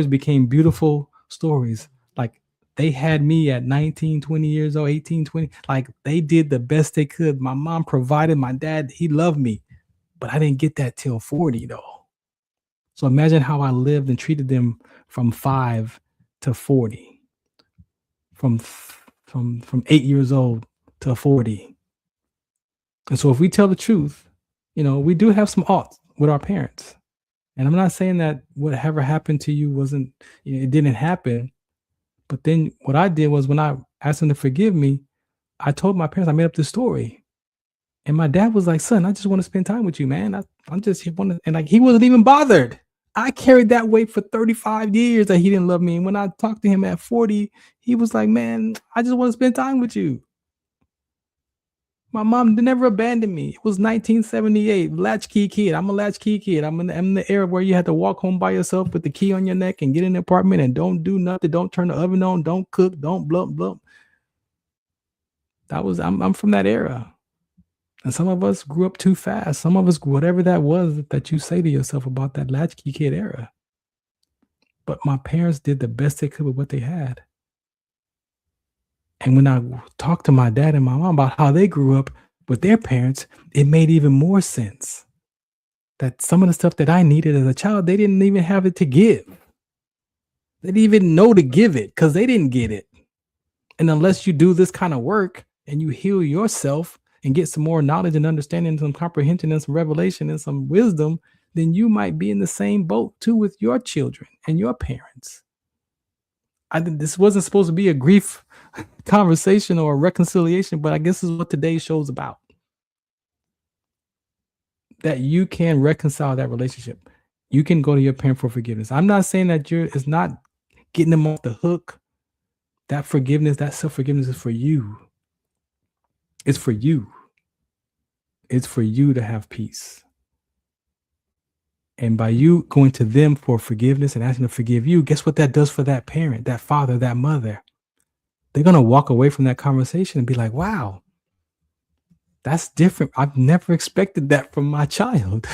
became beautiful stories. Like they had me at 19, 20 years old, 18, 20. Like they did the best they could. My mom provided, my dad, he loved me, but I didn't get that till 40 though. So imagine how I lived and treated them from 5 to 40, from 8 years old to 40. And so if we tell the truth, we do have some oughts with our parents. And I'm not saying that whatever happened to you it didn't happen. But then what I did was when I asked them to forgive me, I told my parents, I made up this story. And my dad was like, son, I just want to spend time with you, man. I'm just want to, and like, he wasn't even bothered. I carried that weight for 35 years that he didn't love me. And when I talked to him at 40, he was like, man, I just want to spend time with you. My mom never abandoned me. It was 1978, latchkey kid. I'm a latchkey kid. I'm in the era where you had to walk home by yourself with the key on your neck and get in the apartment and don't do nothing. Don't turn the oven on. Don't cook. Don't blump. I'm from that era. And some of us grew up too fast. Some of us, whatever that was that you say to yourself about that latchkey kid era. But my parents did the best they could with what they had. And when I talked to my dad and my mom about how they grew up with their parents, it made even more sense that some of the stuff that I needed as a child, they didn't even have it to give. They didn't even know to give it because they didn't get it. And unless you do this kind of work and you heal yourself and get some more knowledge and understanding, some comprehension and some revelation and some wisdom, then you might be in the same boat too with your children and your parents. This wasn't supposed to be a grief conversation or a reconciliation, but I guess this is what today's show is about. That you can reconcile that relationship. You can go to your parent for forgiveness. I'm not saying that it's not getting them off the hook. That forgiveness, that self-forgiveness is for you. It's for you. It's for you to have peace. And by you going to them for forgiveness and asking to forgive you, guess what that does for that parent, that father, that mother? They're going to walk away from that conversation and be like, wow, that's different. I've never expected that from my child.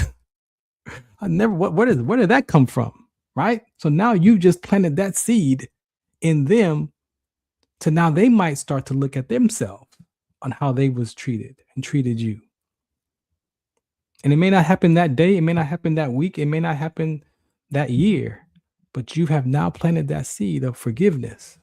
Where did that come from? Right? So now you just planted that seed in them to now they might start to look at themselves on how they was treated and treated you. And it may not happen that day. It may not happen that week. It may not happen that year, but you have now planted that seed of forgiveness.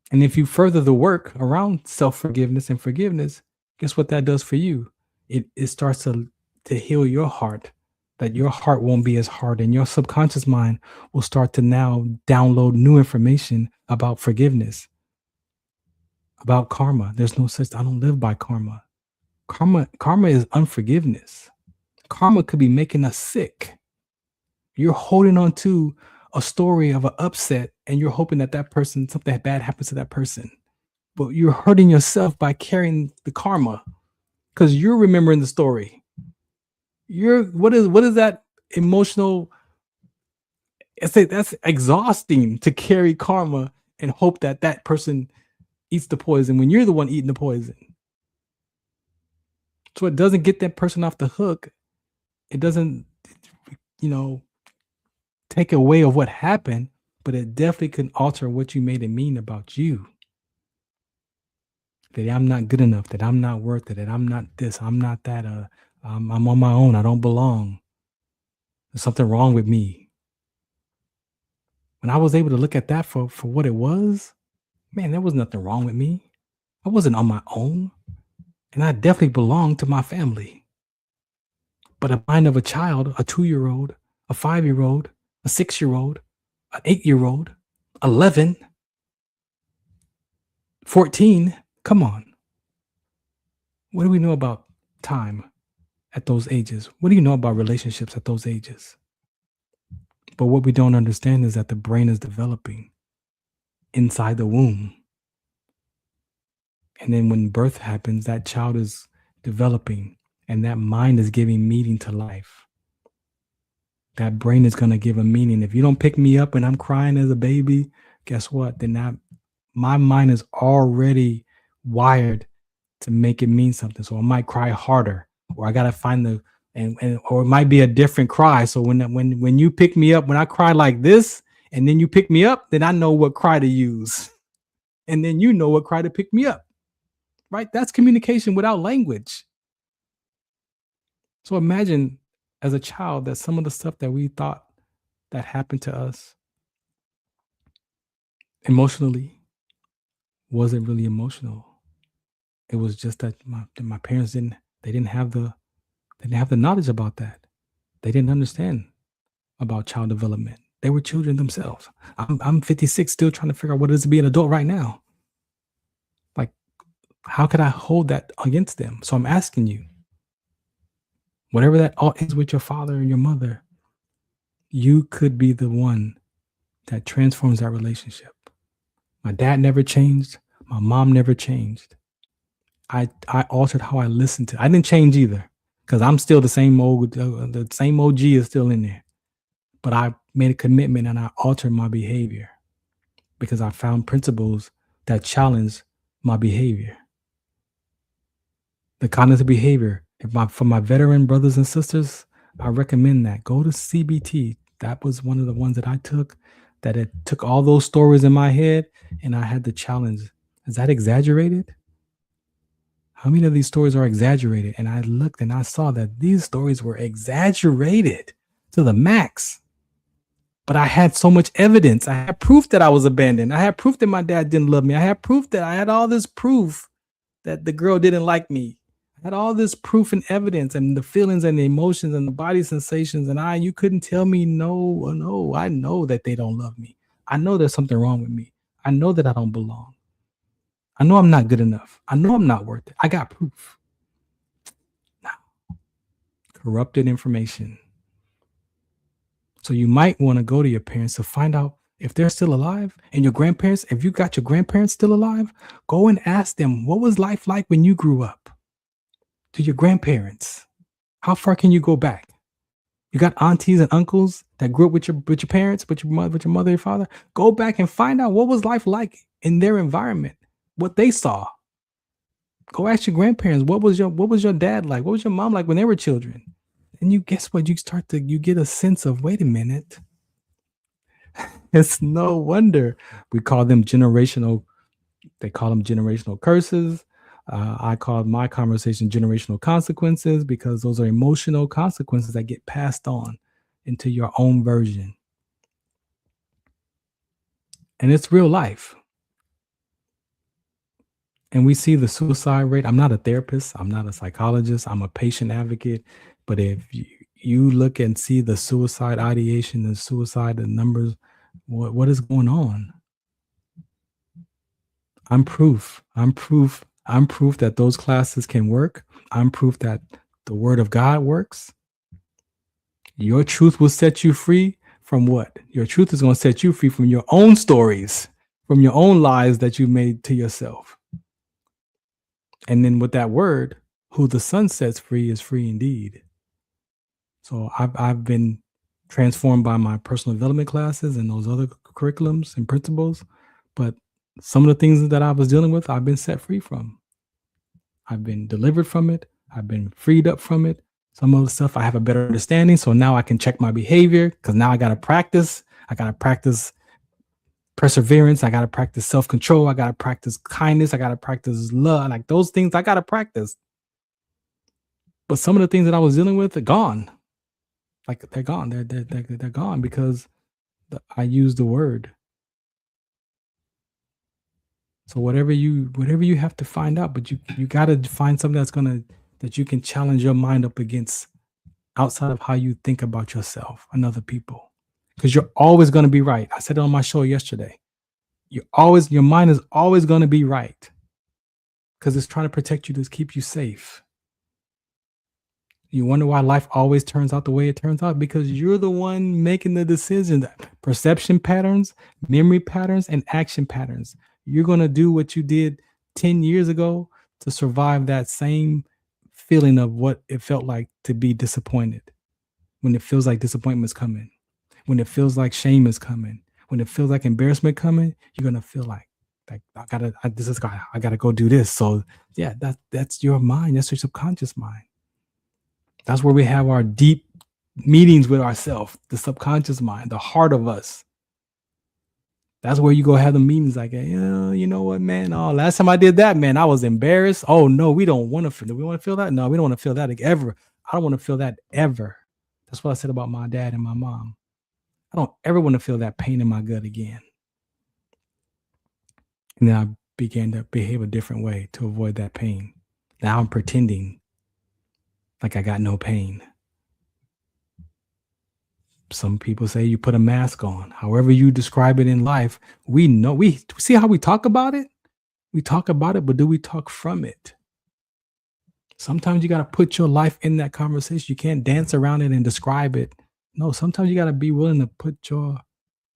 And if you further the work around self-forgiveness and forgiveness, guess what that does for you? It starts to heal your heart, that your heart won't be as hard and your subconscious mind will start to now download new information about forgiveness, about karma. There's no such, I don't live by karma. Karma is unforgiveness. Karma could be making us sick. You're holding on to a story of an upset and you're hoping that person, something bad happens to that person. But you're hurting yourself by carrying the karma because you're remembering the story. What is that emotional? That's exhausting to carry karma and hope that person eats the poison when you're the one eating the poison. So it doesn't get that person off the hook. It doesn't, take away of what happened, but it definitely can alter what you made it mean about you. That I'm not good enough, that I'm not worth it, that I'm not this, I'm not that, I'm on my own, I don't belong. There's something wrong with me. When I was able to look at that for what it was, man, there was nothing wrong with me. I wasn't on my own. And I definitely belonged to my family. But the mind of a child, a 2-year-old, a 5-year-old, a 6-year-old, an 8-year-old, 11, 14. Come on. What do we know about time at those ages? What do you know about relationships at those ages? But what we don't understand is that the brain is developing inside the womb. And then when birth happens, that child is developing and that mind is giving meaning to life. That brain is going to give a meaning. If you don't pick me up and I'm crying as a baby, guess what? Then my mind is already wired to make it mean something. So I might cry harder, or I got to find or it might be a different cry. So when you pick me up, when I cry like this, and then you pick me up, then I know what cry to use. And then you know what cry to pick me up, right? That's communication without language. So imagine as a child that some of the stuff that we thought that happened to us emotionally wasn't really emotional. It was just that my parents didn't have the knowledge about that. They didn't understand about child development. They were children themselves. I'm 56, still trying to figure out what it is to be an adult right now. Like, how could I hold that against them? So I'm asking you, whatever that is with your father and your mother, you could be the one that transforms that relationship. My dad never changed. My mom never changed. I altered how I listened to. I didn't change either, because I'm still the same OG is still in there. But I made a commitment and I altered my behavior because I found principles that challenge my behavior. The cognitive behavior. For my veteran brothers and sisters, I recommend that. Go to CBT. That was one of the ones that I took, that it took all those stories in my head and I had the challenge. Is that exaggerated? How many of these stories are exaggerated? And I looked and I saw that these stories were exaggerated to the max. But I had so much evidence. I had proof that I was abandoned. I had proof that my dad didn't love me. I had proof that I had all this proof that the girl didn't like me. I had all this proof and evidence and the feelings and the emotions and the body sensations. And you couldn't tell me no. I know that they don't love me. I know there's something wrong with me. I know that I don't belong. I know I'm not good enough. I know I'm not worth it. I got proof. Now, corrupted information. So you might want to go to your parents to find out if they're still alive, and your grandparents. If you got your grandparents still alive, go and ask them, what was life like when you grew up? To your grandparents. How far can you go back? You got aunties and uncles that grew up with your parents, with your mother and father. Go back and find out what was life like in their environment, what they saw. Go ask your grandparents, what was your dad like? What was your mom like when they were children? And you guess what? You get a sense of, wait a minute. It's no wonder we call them generational. They call them generational curses. I call my conversation generational consequences, because those are emotional consequences that get passed on into your own version. And it's real life. And we see the suicide rate. I'm not a therapist. I'm not a psychologist. I'm a patient advocate. But if you look and see the suicide ideation, the numbers, what is going on? I'm proof that those classes can work. I'm proof that the word of God works. Your truth will set you free from what? Your truth is going to set you free from your own stories, from your own lies that you made to yourself. And then with that word, who the Son sets free is free indeed. So I've been transformed by my personal development classes and those other curriculums and principles. But some of the things that I was dealing with, I've been set free from. I've been delivered from it. I've been freed up from it. Some of the stuff I have a better understanding. So now I can check my behavior, because now I got to practice. I got to practice perseverance. I got to practice self-control. I got to practice kindness. I got to practice love. Like those things I got to practice. But some of the things that I was dealing with are gone. Like they're gone. They're gone because I used the word. So whatever you have to find out, but you got to find something that you can challenge your mind up against, outside of how you think about yourself and other people. Because you're always going to be right. I said it on my show yesterday. Your mind is always going to be right because it's trying to protect you, to keep you safe. You wonder why life always turns out the way it turns out, because you're the one making the decisions, perception patterns, memory patterns, and action patterns. You're going to do what you did 10 years ago to survive that same feeling of what it felt like to be disappointed. When it feels like disappointment is coming, when it feels like shame is coming, when it feels like embarrassment coming, you're going to feel like I gotta go do this. So yeah, that's your mind. That's your subconscious mind. That's where we have our deep meetings with ourselves, the subconscious mind, the heart of us. That's where you go have the meetings like, you know what, man? Oh, last time I did that, man, I was embarrassed. Oh, no, we don't want to feel that. We want to feel that? No, we don't want to feel that ever. I don't want to feel that ever. That's what I said about my dad and my mom. I don't ever want to feel that pain in my gut again. And then I began to behave a different way to avoid that pain. Now I'm pretending like I got no pain. Some people say you put a mask on. However you describe it in life, we see how we talk about it. We talk about it, but do we talk from it? Sometimes you got to put your life in that conversation. You can't dance around it and describe it. No, sometimes you got to be willing to put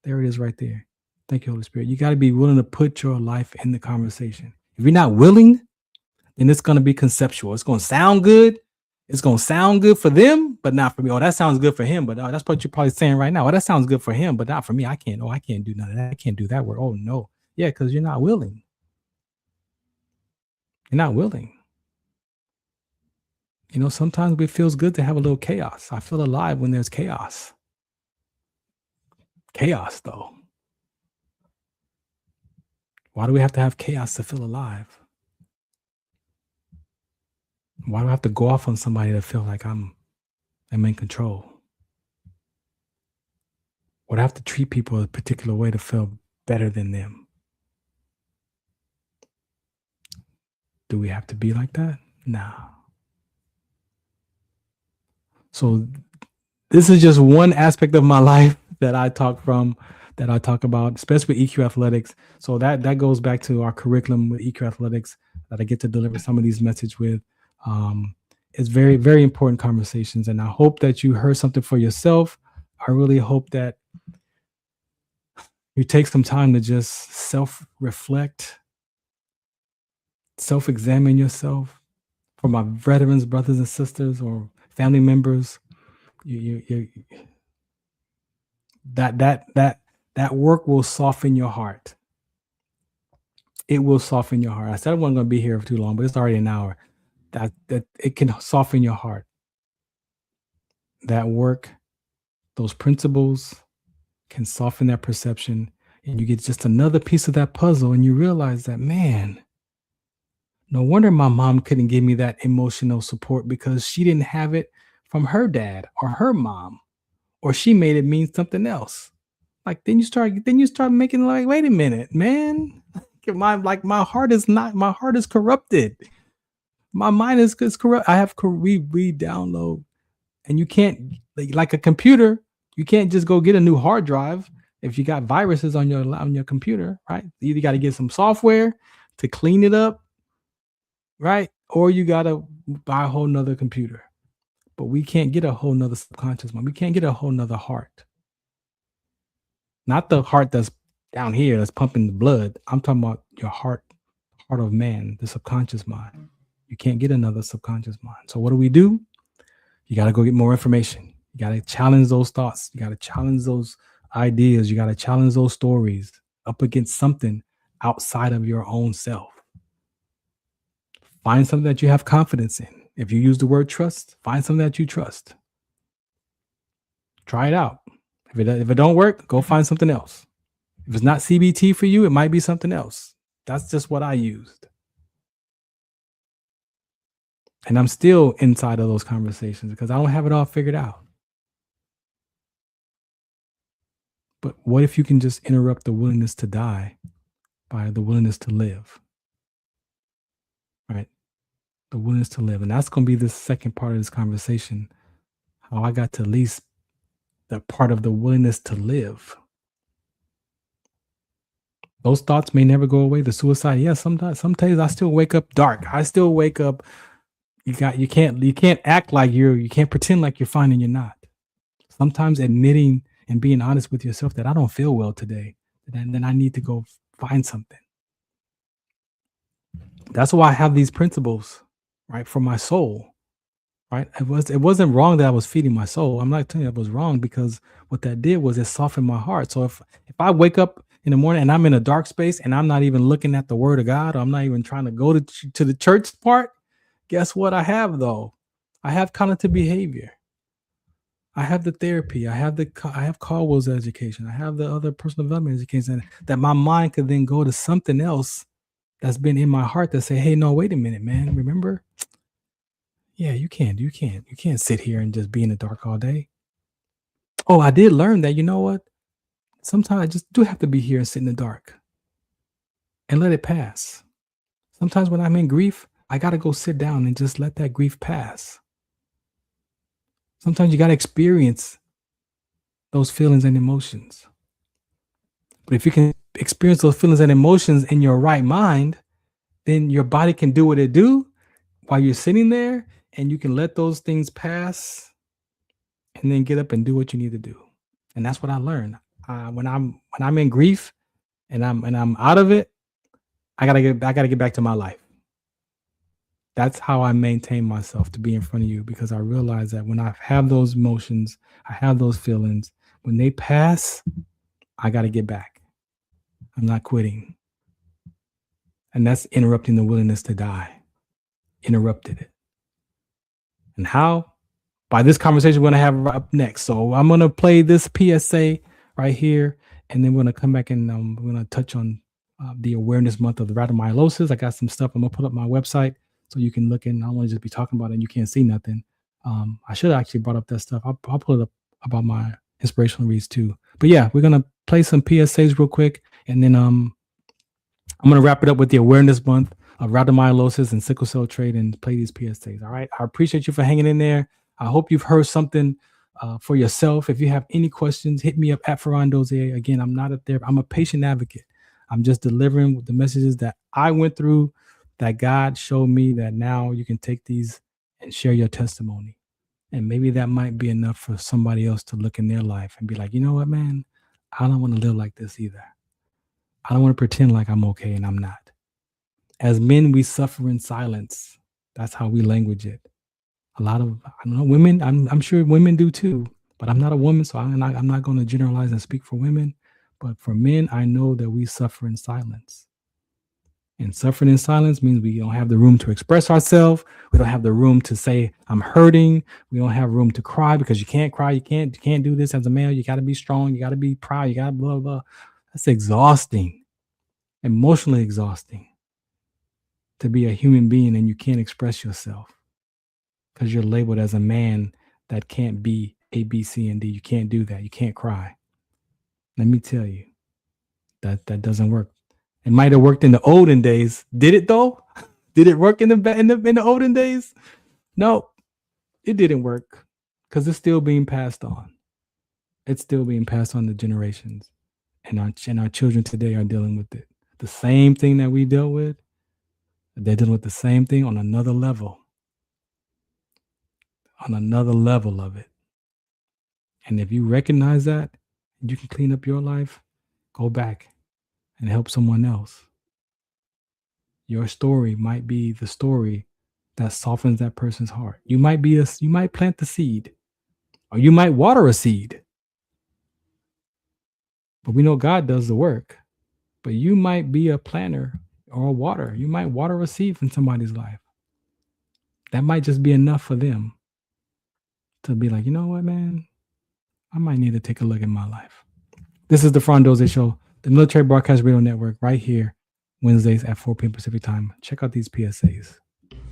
there it is right there. Thank you, Holy Spirit. You got to be willing to put your life in the conversation. If you're not willing, then it's going to be conceptual. It's going to sound good. It's going to sound good for them, but not for me. Oh, that sounds good for him, but that's what you're probably saying right now. Oh, that sounds good for him, but not for me. I can't do none of that. I can't do that word. Oh, no. Yeah, because you're not willing. You're not willing. Sometimes it feels good to have a little chaos. I feel alive when there's chaos. Chaos, though. Why do we have to have chaos to feel alive? Why do I have to go off on somebody to feel like I'm in control? Why do I have to treat people a particular way to feel better than them? Do we have to be like that? No. So this is just one aspect of my life that I talk about, especially with EQ Athletics. So that goes back to our curriculum with EQ Athletics that I get to deliver some of these messages with. It's very, very important conversations. And I hope that you heard something for yourself. I really hope that you take some time to just self-reflect, self-examine yourself. For my veterans, brothers and sisters, or family members, that work will soften your heart. It will soften your heart. I said I wasn't going to be here for too long, but it's already an hour. That it can soften your heart. That work, those principles can soften that perception, and you get just another piece of that puzzle, and you realize that, man, no wonder my mom couldn't give me that emotional support, because she didn't have it from her dad or her mom, or she made it mean something else. Like then you start making like, wait a minute, man, my heart is corrupted. My mind is corrupt. We download, and you can't like a computer. You can't just go get a new hard drive if you got viruses on your computer, right? You either got to get some software to clean it up, right? Or you got to buy a whole nother computer. But we can't get a whole nother subconscious mind. We can't get a whole nother heart. Not the heart that's down here that's pumping the blood. I'm talking about your heart of man, the subconscious mind. You can't get another subconscious mind. So what do? You got to go get more information. You got to challenge those thoughts. You got to challenge those ideas. You got to challenge those stories up against something outside of your own self. Find something that you have confidence in. If you use the word trust, find something that you trust. Try it out. If it don't work, go find something else. If it's not CBT for you, it might be something else. That's just what I used. And I'm still inside of those conversations because I don't have it all figured out. But what if you can just interrupt the willingness to die by the willingness to live? Right? The willingness to live. And that's going to be the second part of this conversation. How I got to at least the part of the willingness to live. Those thoughts may never go away. The suicide, yeah, sometimes I still wake up dark. I still wake up. You can't act like you can't pretend like you're fine and you're not. Sometimes admitting and being honest with yourself that I don't feel well today, and then I need to go find something. That's why I have these principles, right, for my soul. Right? It wasn't wrong that I was feeding my soul. I'm not telling you it was wrong, because what that did was it softened my heart. So if I wake up in the morning and I'm in a dark space and I'm not even looking at the word of God, or I'm not even trying to go to the church part, guess what I have though? I have cognitive behavior. I have the therapy. I have Caldwell's education. I have the other personal development education, that my mind could then go to something else that's been in my heart that say, hey, no, wait a minute, man. Remember? Yeah, you can't sit here and just be in the dark all day. Oh, I did learn that, you know what? Sometimes I just do have to be here and sit in the dark and let it pass. Sometimes when I'm in grief, I got to go sit down and just let that grief pass. Sometimes you got to experience those feelings and emotions. But if you can experience those feelings and emotions in your right mind, then your body can do what it do while you're sitting there, and you can let those things pass and then get up and do what you need to do. And that's what I learned. When I'm in grief and I'm out of it, I gotta get back to my life. That's how I maintain myself to be in front of you, because I realize that when I have those emotions, I have those feelings, when they pass, I got to get back. I'm not quitting. And that's interrupting the willingness to die. Interrupted it. And how? By this conversation we're going to have up next. So I'm going to play this PSA right here, and then we're going to come back and we're going to touch on the awareness month of the rhabdomyolysis. I got some stuff. I'm going to put up my website so you can look in. I don't want to just be talking about it and you can't see nothing. I should have actually brought up that stuff. I'll put it up about my inspirational reads too. But yeah, we're going to play some PSAs real quick, and then I'm going to wrap it up with the awareness month of rhabdomyolysis and sickle cell trait and play these PSAs. All right. I appreciate you for hanging in there. I hope you've heard something for yourself. If you have any questions, hit me up at Farron Dozier. Again, I'm not a therapist. I'm a patient advocate. I'm just delivering the messages that I went through, that God showed me, that now you can take these and share your testimony. And maybe that might be enough for somebody else to look in their life and be like, you know what, man, I don't want to live like this either. I don't want to pretend like I'm okay and I'm not. As men, we suffer in silence. That's how we language it. A lot of, I don't know, women, I'm sure women do too, but I'm not a woman, so I'm not going to generalize and speak for women. But for men, I know that we suffer in silence. And suffering in silence means we don't have the room to express ourselves. We don't have the room to say, I'm hurting. We don't have room to cry, because you can't cry. You can't do this as a male. You got to be strong. You got to be proud. You got to blah, blah. That's exhausting, emotionally exhausting, to be a human being and you can't express yourself because you're labeled as a man that can't be A, B, C, and D. You can't do that. You can't cry. Let me tell you, that doesn't work. It might have worked in the olden days. Did it though? Did it work in the olden days? No, it didn't work, because it's still being passed on. It's still being passed on to generations, and our children today are dealing with it. The same thing that we dealt with, they're dealing with the same thing on another level. On another level of it. And if you recognize that, you can clean up your life, go back and help someone else. Your story might be the story that softens that person's heart. You might plant the seed, or you might water a seed. But we know God does the work. But you might be a planter or a water. You might water a seed in somebody's life. That might just be enough for them to be like, you know what, man? I might need to take a look at my life. This is the Farron Dozier Show, the Military Broadcast Radio Network, right here, Wednesdays at 4 p.m. Pacific Time. Check out these PSAs.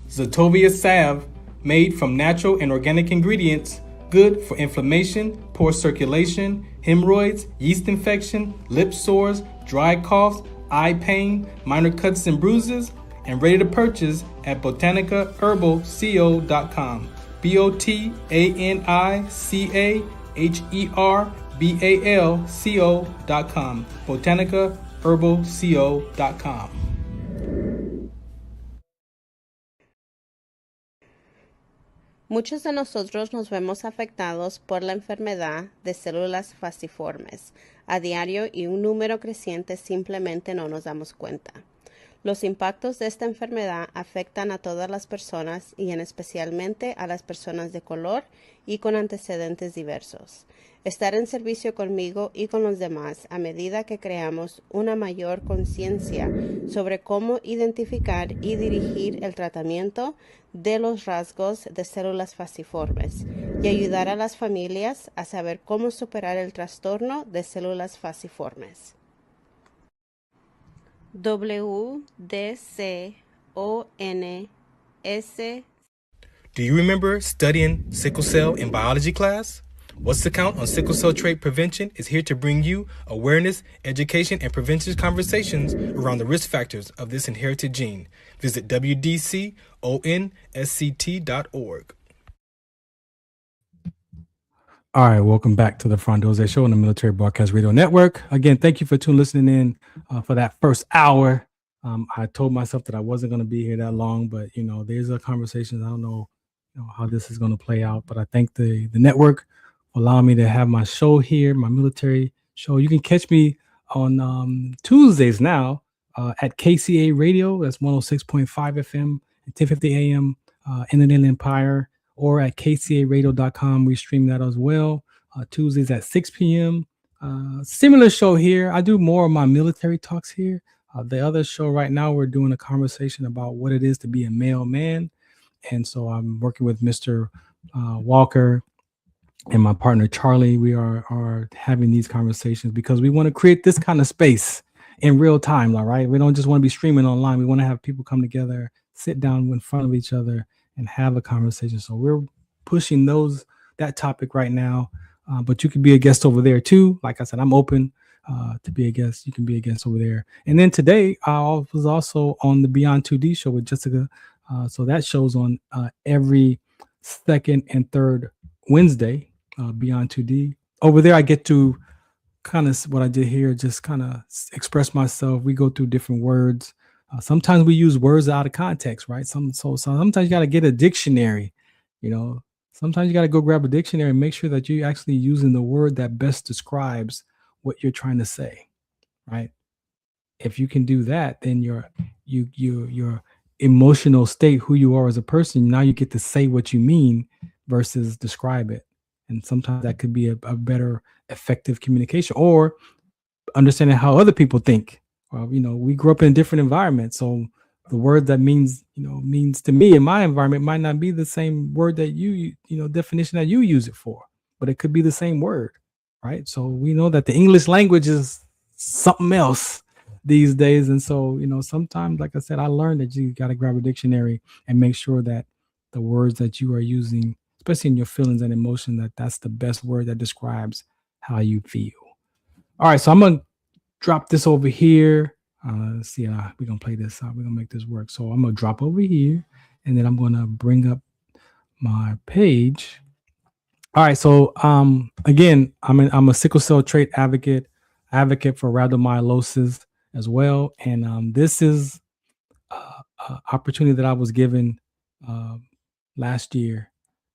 Zetovia salve, made from natural and organic ingredients, good for inflammation, poor circulation, hemorrhoids, yeast infection, lip sores, dry coughs, eye pain, minor cuts and bruises, and ready to purchase at botanicaherbalco.com. botanicaherbalco.com. Botanica herbalco.com. Muchos de nosotros nos vemos afectados por la enfermedad de células falciformes a diario y un número creciente simplemente no nos damos cuenta. Los impactos de esta enfermedad afectan a todas las personas y en especialmente a las personas de color y con antecedentes diversos. Estar en servicio conmigo y con los demás a medida que creamos una mayor conciencia sobre cómo identificar y dirigir el tratamiento de los rasgos de células falciformes y ayudar a las familias a saber cómo superar el trastorno de células falciformes. WDCONS. Do you remember studying sickle cell in biology class? What's the Count on Sickle Cell Trait Prevention is here to bring you awareness, education, and prevention conversations around the risk factors of this inherited gene. Visit WDCONSCT.org. All right, welcome back to the Farron Dozier Show on the Military Broadcast Radio Network. Again, thank you for listening in for that first hour. I told myself that I wasn't going to be here that long, but there's a conversation. I don't know, how this is going to play out, but I thank the network for allowing me to have my show here, my military show. You can catch me on Tuesdays now at KCA Radio. That's 106.5 FM and 1050 AM in the Inland Empire, or at kcaradio.com. We stream that as well. Tuesdays at 6 p.m. Similar show here. I do more of my military talks here. The other show right now, we're doing a conversation about what it is to be a male man. And so I'm working with Mr. Walker and my partner, Charlie. We are having these conversations because we want to create this kind of space in real time. All right. We don't just want to be streaming online. We want to have people come together, sit down in front of each other and have a conversation. So we're pushing that topic right now. But you can be a guest over there too. Like I said, I'm open to be a guest. You can be a guest over there. And then today I was also on the Beyond 2D show with Jessica. So that show's on every second and third Wednesday, Beyond 2D. Over there, I get to kind of what I did here, just kind of express myself. We go through different words. Sometimes we use words out of context, right? Sometimes you got to get a dictionary, Sometimes you got to go grab a dictionary and make sure that you're actually using the word that best describes what you're trying to say, right? If you can do that, then your emotional state, who you are as a person, now you get to say what you mean versus describe it. And sometimes that could be a better effective communication, or understanding how other people think. Well, we grew up in a different environment. So the word that means to me in my environment might not be the same word that definition that you use it for, but it could be the same word, right? So we know that the English language is something else these days. And so, sometimes, like I said, I learned that you got to grab a dictionary and make sure that the words that you are using, especially in your feelings and emotion, that's the best word that describes how you feel. All right, so I'm going to drop this over here. Let's see, we're going to play this out. We're going to make this work. So I'm going to drop over here, and then I'm going to bring up my page. All right, so again, I'm a sickle cell trait advocate for rhabdomyolysis as well. And this is an opportunity that I was given last year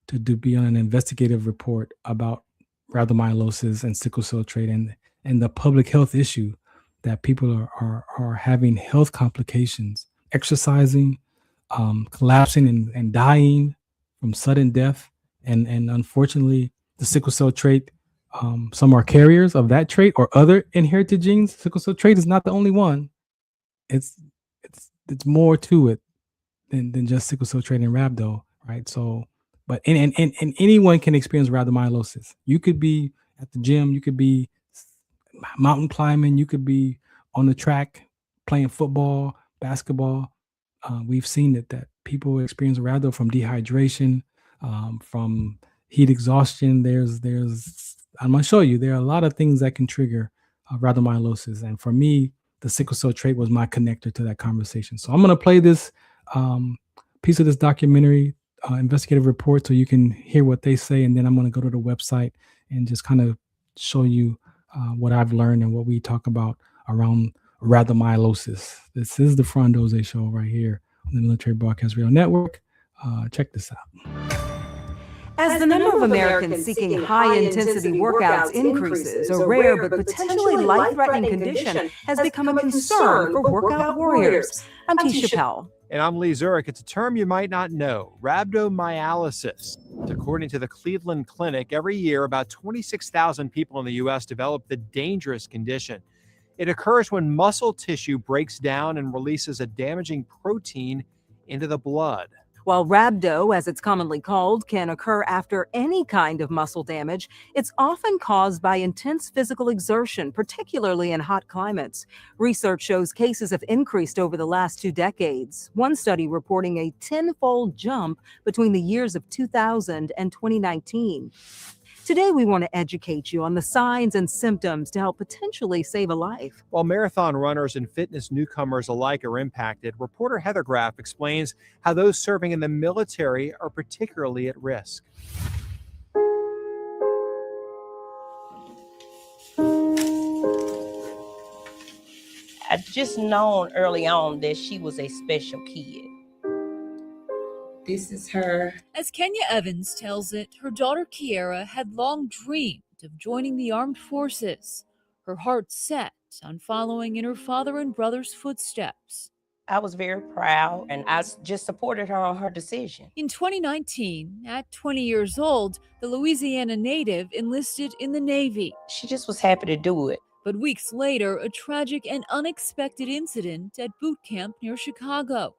to be on an investigative report about rhabdomyolysis and sickle cell trait and the public health issue that people are having health complications, exercising, collapsing and dying from sudden death. And unfortunately, the sickle cell trait, some are carriers of that trait or other inherited genes. Sickle cell trait is not the only one. It's more to it than just sickle cell trait and rhabdo, right? So, but and anyone can experience rhabdomyolysis. You could be at the gym, you could be mountain climbing, you could be on the track playing football, basketball. We've seen that people experience rhabdo from dehydration, from heat exhaustion. I'm going to show you, there are a lot of things that can trigger rhabdomyolysis. And for me, the sickle cell trait was my connector to that conversation. So I'm going to play this piece of this documentary investigative report so you can hear what they say. And then I'm going to go to the website and just kind of show you what I've learned and what we talk about around rhabdomyolysis. This is the Farron Dozier Show right here on the Military Broadcast Radio Network. Check this out. As the number of Americans seeking high-intensity workouts increases, a rare but potentially life-threatening condition has become a concern for workout warriors. I'm Tisha Powell. And I'm Lee Zurich. It's a term you might not know, rhabdomyolysis. According to the Cleveland Clinic, every year about 26,000 people in the U.S. develop the dangerous condition. It occurs when muscle tissue breaks down and releases a damaging protein into the blood. While rhabdo, as it's commonly called, can occur after any kind of muscle damage, it's often caused by intense physical exertion, particularly in hot climates. Research shows cases have increased over the last 2 decades, one study reporting a 10-fold jump between the years of 2000 and 2019. Today, we want to educate you on the signs and symptoms to help potentially save a life. While marathon runners and fitness newcomers alike are impacted, reporter Heather Graff explains how those serving in the military are particularly at risk. I just known early on that she was a special kid. This is her. As Kenya Evans tells it, her daughter Kiera had long dreamed of joining the armed forces. Her heart set on following in her father and brother's footsteps. I was very proud, and I just supported her on her decision. In 2019, at 20 years old, the Louisiana native enlisted in the Navy. She just was happy to do it. But weeks later, a tragic and unexpected incident at boot camp near Chicago.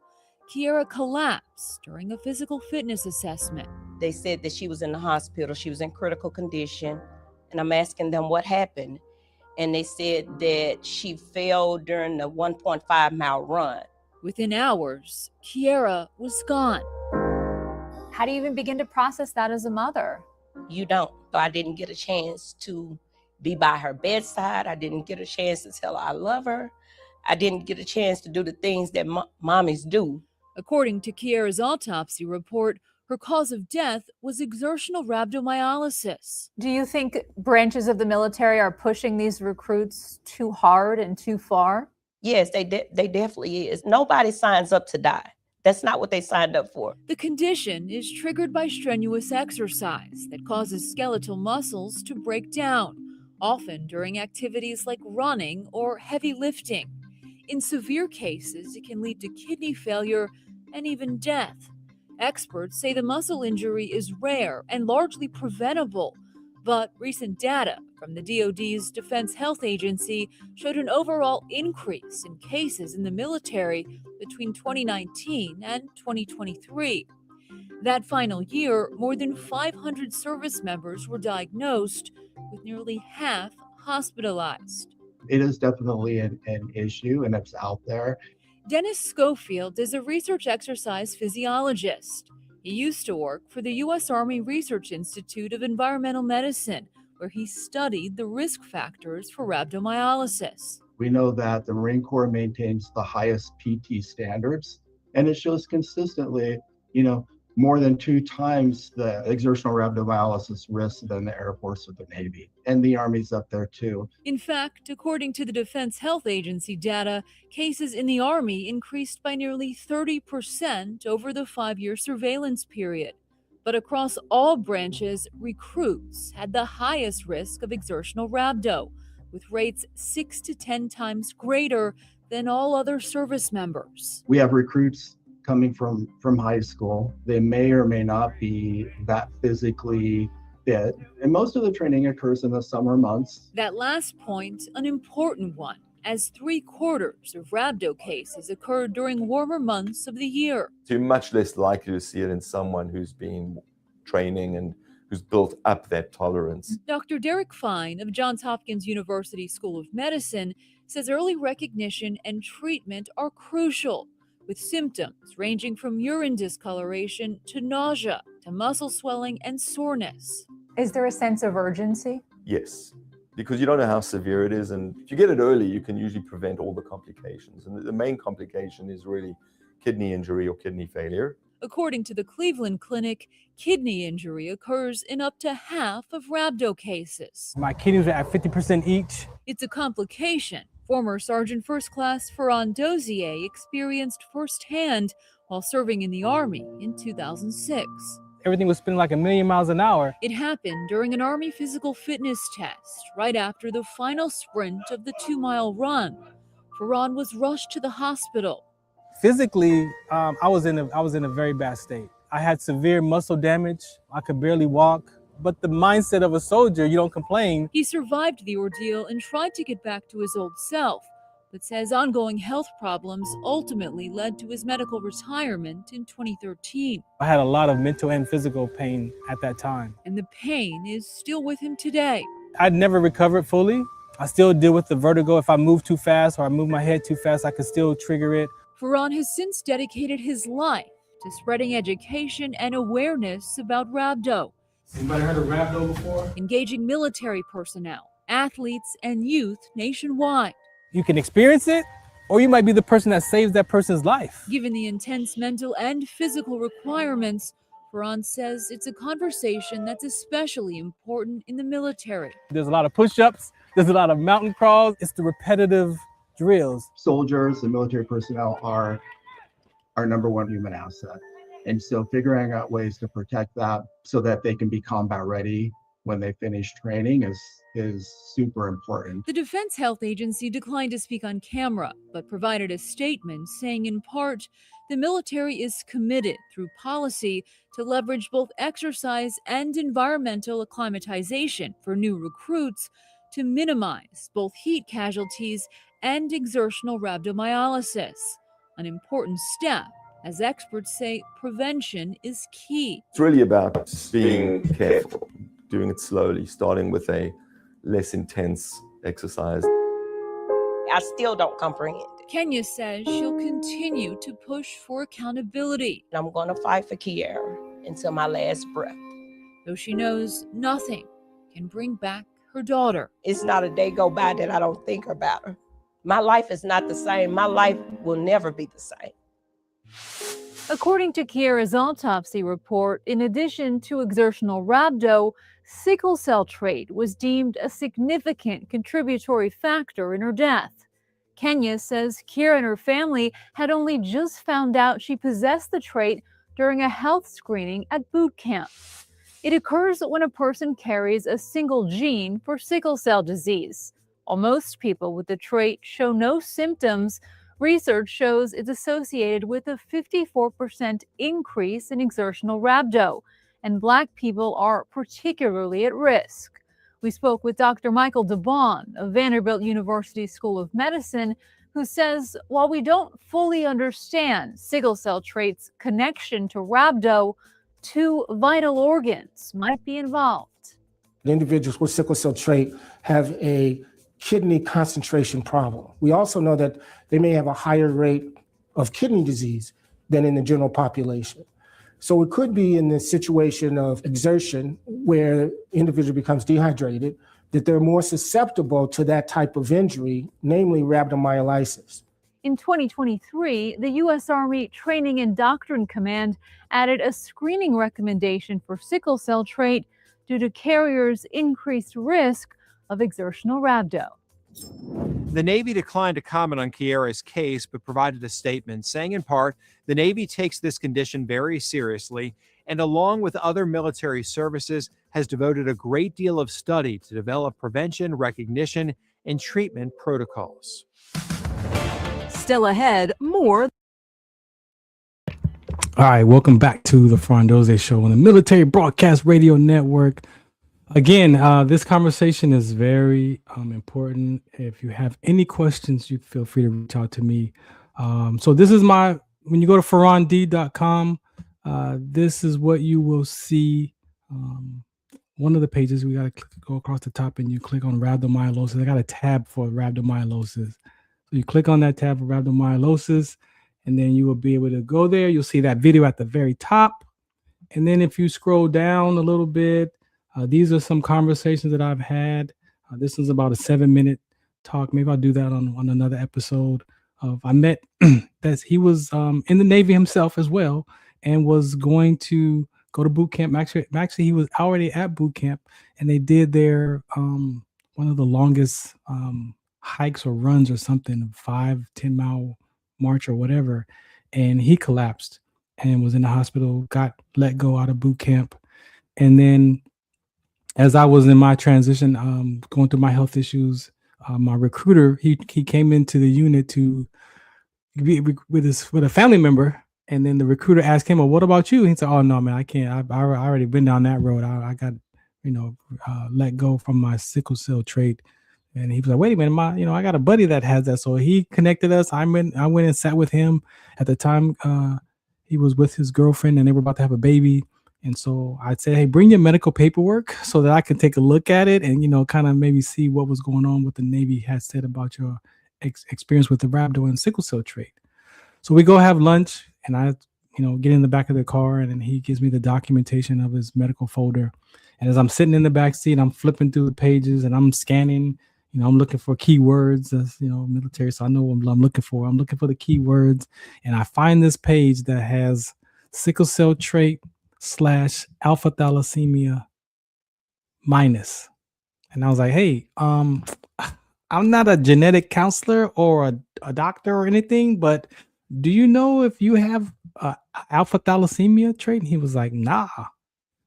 Kiera collapsed during a physical fitness assessment. They said that she was in the hospital. She was in critical condition. And I'm asking them what happened. And they said that she fell during the 1.5-mile run. Within hours, Kiera was gone. How do you even begin to process that as a mother? You don't. So I didn't get a chance to be by her bedside. I didn't get a chance to tell her I love her. I didn't get a chance to do the things that mommies do. According to Kiera's autopsy report, her cause of death was exertional rhabdomyolysis. Do you think branches of the military are pushing these recruits too hard and too far? Yes, they definitely is. Nobody signs up to die. That's not what they signed up for. The condition is triggered by strenuous exercise that causes skeletal muscles to break down, often during activities like running or heavy lifting. In severe cases, it can lead to kidney failure and even death. Experts say the muscle injury is rare and largely preventable, but recent data from the DoD's Defense Health Agency showed an overall increase in cases in the military between 2019 and 2023. That final year, more than 500 service members were diagnosed, with nearly half hospitalized. It is definitely an issue, and it's out there. Dennis Schofield is a research exercise physiologist. He used to work for the U.S. Army Research Institute of Environmental Medicine, where he studied the risk factors for rhabdomyolysis. We know that the Marine Corps maintains the highest PT standards, and it shows consistently, more than 2 times the exertional rhabdomyolysis risk than the Air Force or the Navy. And the Army's up there too. In fact, according to the Defense Health Agency data, cases in the Army increased by nearly 30% over the 5-year surveillance period. But across all branches, recruits had the highest risk of exertional rhabdo, with rates 6 to 10 times greater than all other service members. We have recruits coming from high school. They may or may not be that physically fit, and most of the training occurs in the summer months. That last point, an important one, as 3/4 of rhabdo cases occur during warmer months of the year. So you're much less likely to see it in someone who's been training and who's built up that tolerance. Dr. Derek Fine of Johns Hopkins University School of Medicine says early recognition and treatment are crucial, with symptoms ranging from urine discoloration to nausea to muscle swelling and soreness. Is there a sense of urgency? Yes, because you don't know how severe it is, and if you get it early, you can usually prevent all the complications. And the main complication is really kidney injury or kidney failure. According to the Cleveland Clinic, kidney injury occurs in up to half of rhabdo cases. My kidneys are at 50% each. It's a complication Former Sergeant First Class Farron Dozier experienced firsthand while serving in the Army in 2006. Everything was spinning like a million miles an hour. It happened during an Army physical fitness test, right after the final sprint of the 2-mile run. Farron was rushed to the hospital. Physically, I was in a very bad state. I had severe muscle damage. I could barely walk. But the mindset of a soldier, you don't complain. He survived the ordeal and tried to get back to his old self, but says ongoing health problems ultimately led to his medical retirement in 2013. I had a lot of mental and physical pain at that time. And the pain is still with him today. I'd never recovered fully. I still deal with the vertigo. If I move too fast or I move my head too fast, I could still trigger it. Farron has since dedicated his life to spreading education and awareness about rhabdo. Anybody heard of Rhabdo before? Engaging military personnel, athletes, and youth nationwide. You can experience it, or you might be the person that saves that person's life. Given the intense mental and physical requirements, Farron says it's a conversation that's especially important in the military. There's a lot of push-ups, there's a lot of mountain crawls. It's the repetitive drills. Soldiers and military personnel are our number one human asset. And so figuring out ways to protect that so that they can be combat ready when they finish training is super important. The Defense Health Agency declined to speak on camera, but provided a statement saying in part, the military is committed through policy to leverage both exercise and environmental acclimatization for new recruits to minimize both heat casualties and exertional rhabdomyolysis, an important step. As experts say, prevention is key. It's really about being careful, doing it slowly, starting with a less intense exercise. I still don't comprehend it. Kenya says she'll continue to push for accountability. I'm going to fight for Kiara until my last breath. Though she knows nothing can bring back her daughter. It's not a day go by that I don't think about her. My life is not the same. My life will never be the same. According to Kiara's autopsy report, in addition to exertional rhabdo, sickle cell trait was deemed a significant contributory factor in her death. Kenya says Kiara and her family had only just found out she possessed the trait during a health screening at boot camp. It occurs when a person carries a single gene for sickle cell disease. While most people with the trait show no symptoms, research shows it's associated with a 54% increase in exertional rhabdo, and Black people are particularly at risk. We spoke with Dr. Michael DeBon of Vanderbilt University School of Medicine, who says while we don't fully understand sickle cell trait's connection to rhabdo, two vital organs might be involved. Individuals with sickle cell trait have a kidney concentration problem. We also know that they may have a higher rate of kidney disease than in the general population. So it could be in the situation of exertion where individual becomes dehydrated, that they're more susceptible to that type of injury, namely rhabdomyolysis. In 2023, the U.S. Army Training and Doctrine Command added a screening recommendation for sickle cell trait due to carriers' increased risk of exertional rhabdo. The Navy declined to comment on Kiara's case, but provided a statement saying in part, the Navy takes this condition very seriously and along with other military services has devoted a great deal of study to develop prevention, recognition, and treatment protocols. Still ahead, more. All right, welcome back to the Farron Dozier Show on the Military Broadcast Radio Network. Again, this conversation is very important. If you have any questions, you feel free to reach out to me. So this is when you go to farrond.com, this is what you will see. One of the pages, we got to go across the top and you click on rhabdomyolysis. I got a tab for rhabdomyolysis. So you click on that tab for rhabdomyolysis, and then you will be able to go there. You'll see that video at the very top. And then if you scroll down a little bit, these are some conversations that I've had. This is about a 7-minute talk. Maybe I'll do that on another episode. I met that he was in the Navy himself as well and was going to go to boot camp. Actually, he was already at boot camp, and they did their one of the longest hikes or runs or something, 5-10 mile march or whatever, and he collapsed and was in the hospital, got let go out of boot camp. And then as I was in my transition, going through my health issues, my recruiter, he came into the unit to be with a family member, and then the recruiter asked him, "Well, what about you?" He said, "Oh no, man, I can't. I already been down that road. I got, let go from my sickle cell trait." And he was like, "Wait a minute, I got a buddy that has that." So he connected us. I went and sat with him. At the time, he was with his girlfriend, and they were about to have a baby. And so I said, "Hey, bring your medical paperwork so that I can take a look at it and kind of maybe see what was going on, what the Navy had said about your experience with the rhabdo and sickle cell trait." So we go have lunch, and I, get in the back of the car, and then he gives me the documentation of his medical folder. And as I'm sitting in the back seat, I'm flipping through the pages and I'm scanning. I'm looking for keywords, as military, so I know what I'm looking for. I'm looking for the keywords, and I find this page that has sickle cell trait / alpha thalassemia minus. And I was like, "Hey, I'm not a genetic counselor or a doctor or anything, but do you know if you have alpha thalassemia trait?" And he was like, "Nah."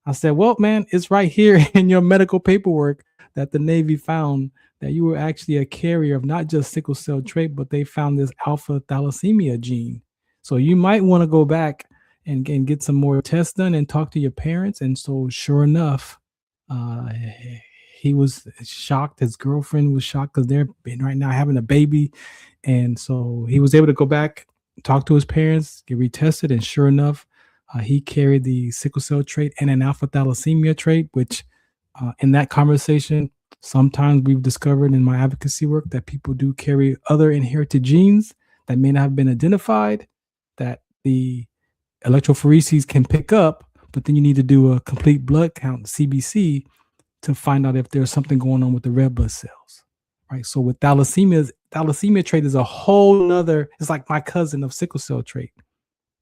I said, "Well, man, it's right here in your medical paperwork that the Navy found that you were actually a carrier of not just sickle cell trait, but they found this alpha thalassemia gene. So you might want to go back and get some more tests done and talk to your parents." And so sure enough, he was shocked. His girlfriend was shocked because they're right now having a baby. And so he was able to go back, talk to his parents, get retested. And sure enough, he carried the sickle cell trait and an alpha thalassemia trait, which in that conversation, sometimes we've discovered in my advocacy work that people do carry other inherited genes that may not have been identified, that the electrophoresis can pick up, but then you need to do a complete blood count, CBC, to find out if there's something going on with the red blood cells, right? So with thalassemia trait is a whole nother, it's like my cousin of sickle cell trait.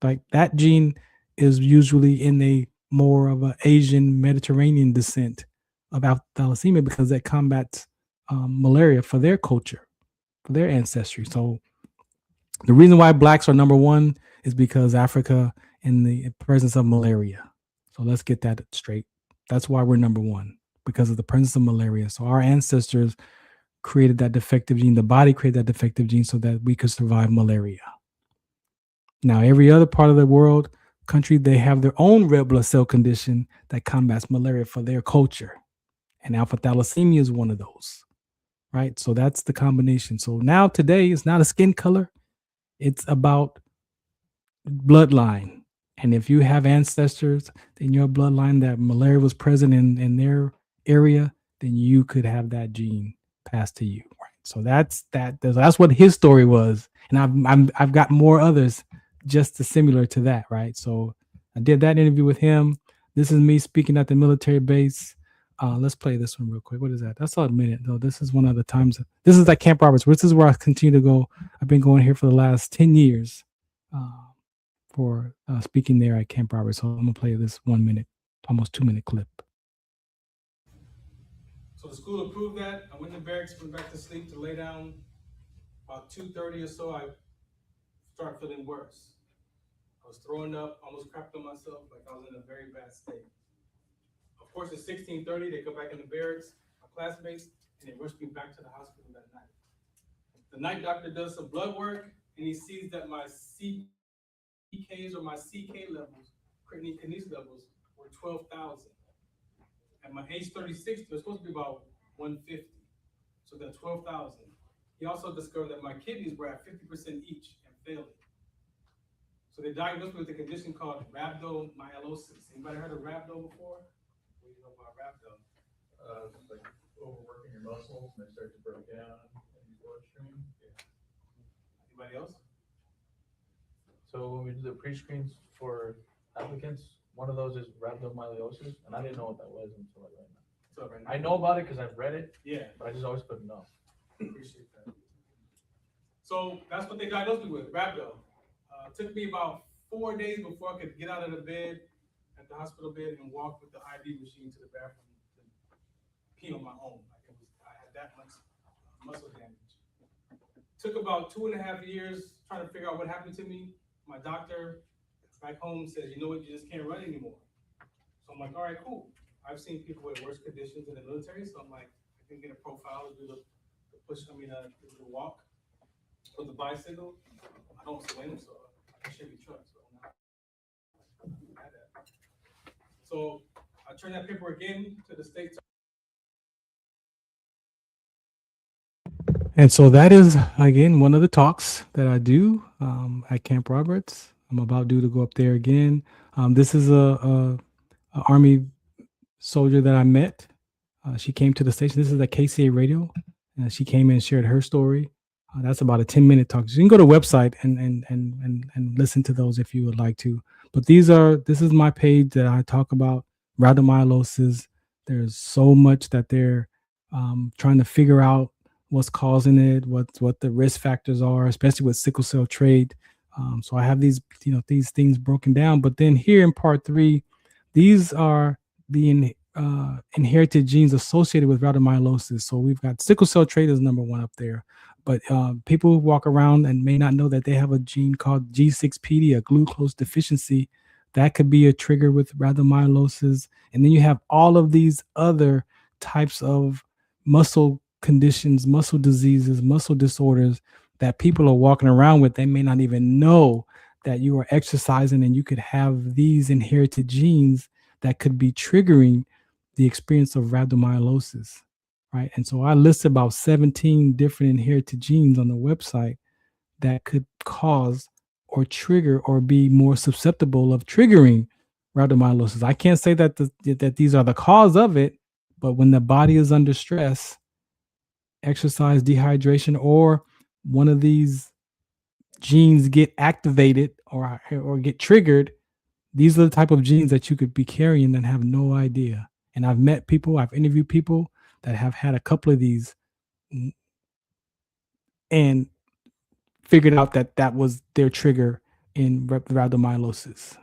Like that gene is usually in a more of an Asian Mediterranean descent of thalassemia because that combats malaria for their culture, for their ancestry. So the reason why blacks are number one is because Africa in the presence of malaria. So let's get that straight. That's why we're number one, because of the presence of malaria. So our ancestors created that defective gene. The body created that defective gene so that we could survive malaria. Now, every other part of the world, country, they have their own red blood cell condition that combats malaria for their culture. And alpha thalassemia is one of those, right? So that's the combination. So now today, it's not a skin color. It's about bloodline. And if you have ancestors in your bloodline that malaria was present in their area, then you could have that gene passed to you, right? So that's what his story was. And I've got more others just similar to that, right? So I did that interview with him. This is me speaking at the military base. Let's play this one real quick. What is that? That's all a minute though. This is one of the times. This is at Camp Roberts. This is where I continue to go. I've been going here for the last 10 years for speaking there at Camp Roberts. So I'm gonna play this 1 minute, almost 2 minute clip. So the school approved that. I went to barracks, went back to sleep to lay down. About 2:30 or so, I started feeling worse. I was throwing up, almost crapped on myself, like I was in a very bad state. Of course, at 16:30, they go back in the barracks, my classmates, and they rushed me back to the hospital that night. The night doctor does some blood work, and he sees that my CKs or my CK levels, creatinine kinase levels, were 12,000. At my age 36, they're supposed to be about 150. So they're 12,000. He also discovered that my kidneys were at 50% each and failing. So they diagnosed me with a condition called rhabdomyolysis. Anybody heard of rhabdo before? What do you know about rhabdo? It's like overworking your muscles and they start to break down in your bloodstream. Yeah. Anybody else? So when we do the pre-screens for applicants, one of those is rhabdomyolysis, and I didn't know what that was until like right now. So right now. I know about it because I've read it. Yeah. But I just always couldn't know. Appreciate that. So that's what they diagnosed me with, rhabdo. It took me about 4 days before I could get out of the bed, at the hospital bed, and walk with the IV machine to the bathroom to pee on my own. I had that much muscle damage. took about 2.5 years trying to figure out what happened to me. My doctor back home says, you know what, you just can't run anymore. So I'm like, all right, cool. I've seen people with worse conditions in the military, so I'm like, I can get a profile, do the walk or the bicycle. I don't swim, so I should be truck. So I turned that paperwork in to the state. And so that is, again, one of the talks that I do at Camp Roberts. I'm about due to go up there again. This is a Army soldier that I met. She came to the station. This is at KCA Radio. She came in and shared her story. That's about a 10-minute talk. So you can go to the website and listen to those if you would like to. But this is my page that I talk about rhabdomyolysis. There's so much that they're trying to figure out what's causing it, what the risk factors are, especially with sickle cell trait. So I have these things broken down. But then here in part 3, these are the inherited genes associated with rhabdomyolysis. So we've got sickle cell trait is number 1 up there. But people who walk around and may not know that they have a gene called G6PD, a glucose deficiency, that could be a trigger with rhabdomyolysis. And then you have all of these other types of muscle conditions, muscle diseases, muscle disorders that people are walking around with. They may not even know that you are exercising and you could have these inherited genes that could be triggering the experience of rhabdomyolysis. Right. And so I list about 17 different inherited genes on the website that could cause or trigger or be more susceptible of triggering rhabdomyolysis. I can't say that that these are the cause of it, but when the body is under stress, exercise, dehydration, or one of these genes get activated or get triggered, these are the type of genes that you could be carrying and have no idea. And I've met people, I've interviewed people that have had a couple of these and figured out that that was their trigger in rhabdomyolysis.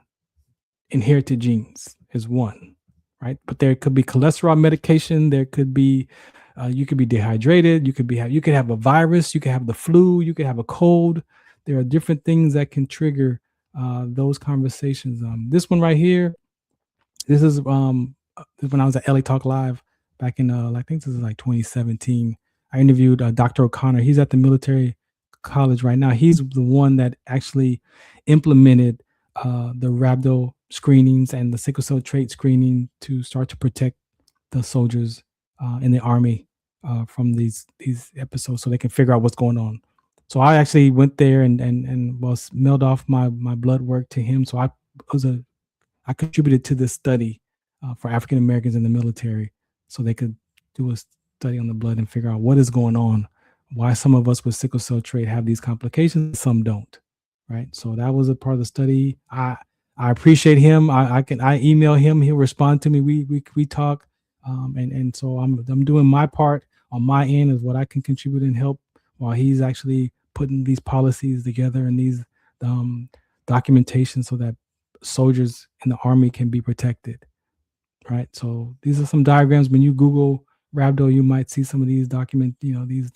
Inherited genes is one, right? But there could be cholesterol medication. There could be, you could be dehydrated. You could have a virus. You could have the flu. You could have a cold. There are different things that can trigger those conversations. This one right here, this is when I was at LA Talk Live back in, I think this is like 2017. I interviewed Dr. O'Connor. He's at the military college right now. He's the one that actually implemented the rhabdo screenings and the sickle cell trait screening to start to protect the soldiers in the Army from these episodes so they can figure out what's going on. So I actually went there and was mailed off my blood work to him. So I contributed to this study for African Americans in the military so they could do a study on the blood and figure out what is going on, why some of us with sickle cell trait have these complications, some don't, right? So that was a part of the study. I appreciate him. I email him, he'll respond to me. We talk, and so I'm doing my part on my end is what I can contribute and help while he's actually putting these policies together and these documentation so that soldiers in the Army can be protected, right? So these are some diagrams. When you Google Rhabdo, you might see some of these these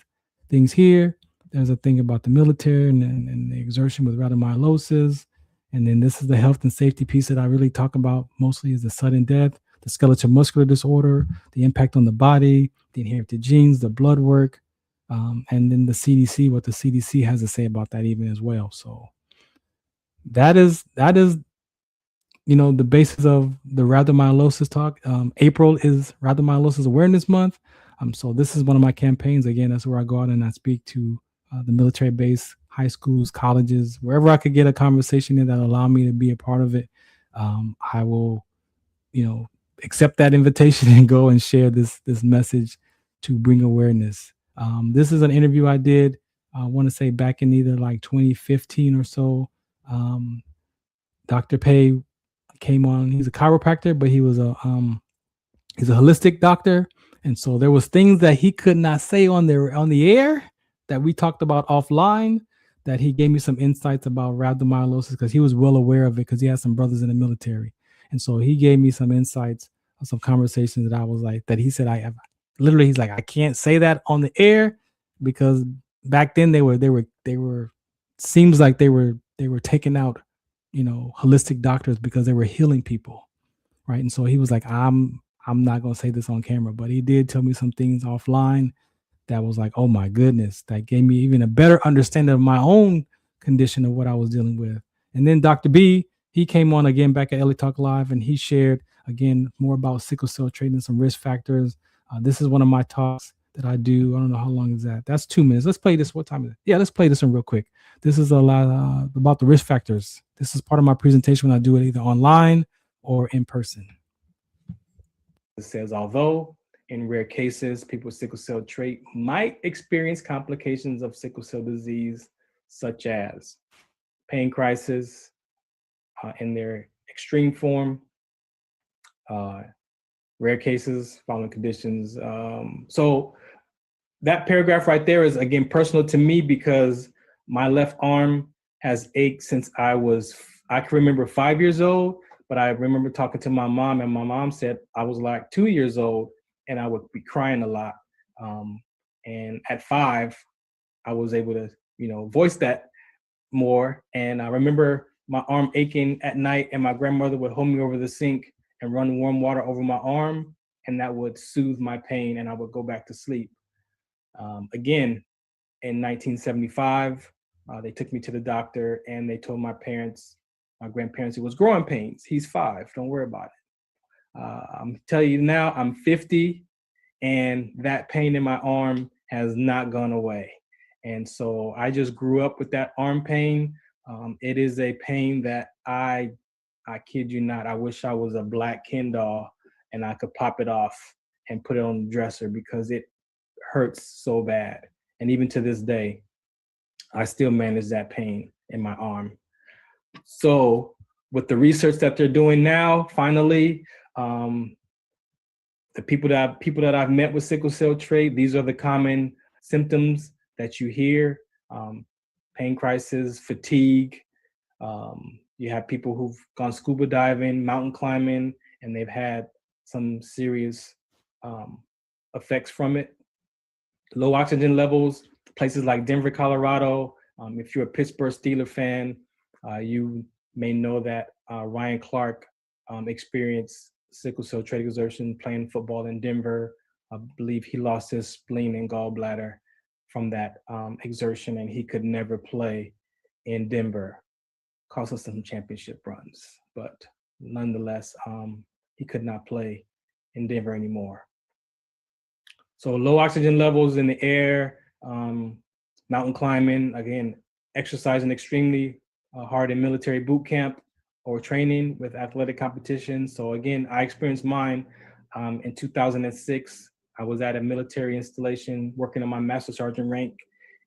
things here. There's a thing about the military and the exertion with rhabdomyolysis. And then this is the health and safety piece that I really talk about mostly is the sudden death, the skeletal muscular disorder, the impact on the body, the inherited genes, the blood work, and then the CDC, what the CDC has to say about that even as well. So that is the basis of the rhabdomyolysis talk. April is Rhabdomyolysis Awareness Month. So this is one of my campaigns. Again, that's where I go out and I speak to the military base, high schools, colleges, wherever I could get a conversation in that allow me to be a part of it. I will, accept that invitation and go and share this message to bring awareness. This is an interview I did, I want to say back in either like 2015 or so. Dr. Pei came on. He's a chiropractor, but he was he's a holistic doctor. And so there was things that he could not say on the air that we talked about offline, that he gave me some insights about rhabdomyolysis because he was well aware of it because he had some brothers in the military. And so he gave me some insights on some conversations that I was like, that he said, he's like, I can't say that on the air because back then they were seems like they were taking out, holistic doctors because they were healing people, right? And so he was like, I'm not gonna say this on camera, but he did tell me some things offline that was like, oh my goodness, that gave me even a better understanding of my own condition of what I was dealing with. And then Dr. B, he came on again back at LA Talk Live, and he shared again more about sickle cell trait and some risk factors. This is one of my talks that I do. I don't know how long is that. That's 2 minutes. Let's play this. What time is it? Yeah, let's play this one real quick. This is a lot about the risk factors. This is part of my presentation when I do it either online or in person. It says, although in rare cases, people with sickle cell trait might experience complications of sickle cell disease, such as pain crisis in their extreme form, rare cases, following conditions. So that paragraph right there is, again, personal to me because my left arm has ached since I can remember 5 years old, but I remember talking to my mom, and my mom said I was like 2 years old and I would be crying a lot. And at 5, I was able to, voice that more. And I remember my arm aching at night, and my grandmother would hold me over the sink and run warm water over my arm, and that would soothe my pain, and I would go back to sleep. Again, in 1975, they took me to the doctor, and they told my grandparents, it was growing pains. He's 5, don't worry about it. I'm telling you now, I'm 50, and that pain in my arm has not gone away. And so I just grew up with that arm pain. It is a pain that I kid you not, I wish I was a black Ken doll and I could pop it off and put it on the dresser because it hurts so bad. And even to this day, I still manage that pain in my arm. So with the research that they're doing now, finally, the people that I've met with sickle cell trait, these are the common symptoms that you hear: pain crisis, fatigue. You have people who've gone scuba diving, mountain climbing, and they've had some serious effects from it. Low oxygen levels, places like Denver, Colorado. If you're a Pittsburgh Steelers fan, you may know that Ryan Clark experienced sickle cell trait exertion playing football in Denver. I believe he lost his spleen and gallbladder from that exertion, and he could never play in Denver. Cost us some championship runs, but nonetheless, he could not play in Denver anymore. So low oxygen levels in the air, mountain climbing, again, exercising extremely hard in military boot camp or training with athletic competitions. So again, I experienced mine in 2006. I was at a military installation working on my master sergeant rank,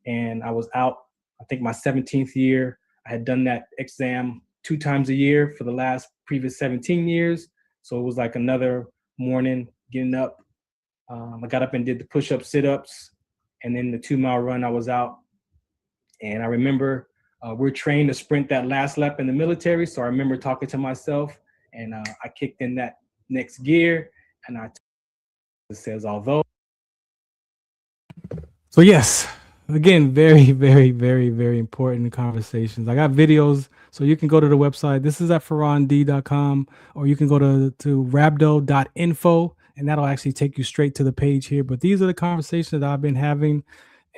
and I was out, I think my 17th year. I had done that exam 2 times a year for the previous 17 years. So it was like another morning getting up. I got up and did the push-ups, sit-ups, and then the 2-mile run, I was out. And I remember we're trained to sprint that last lap in the military. So I remember talking to myself, and I kicked in that next gear, and it says, although. So yes, again, very, very, very, very important conversations. I got videos, so you can go to the website. This is at farrond.com, or you can go to Rhabdo.info, and that'll actually take you straight to the page here. But these are the conversations that I've been having.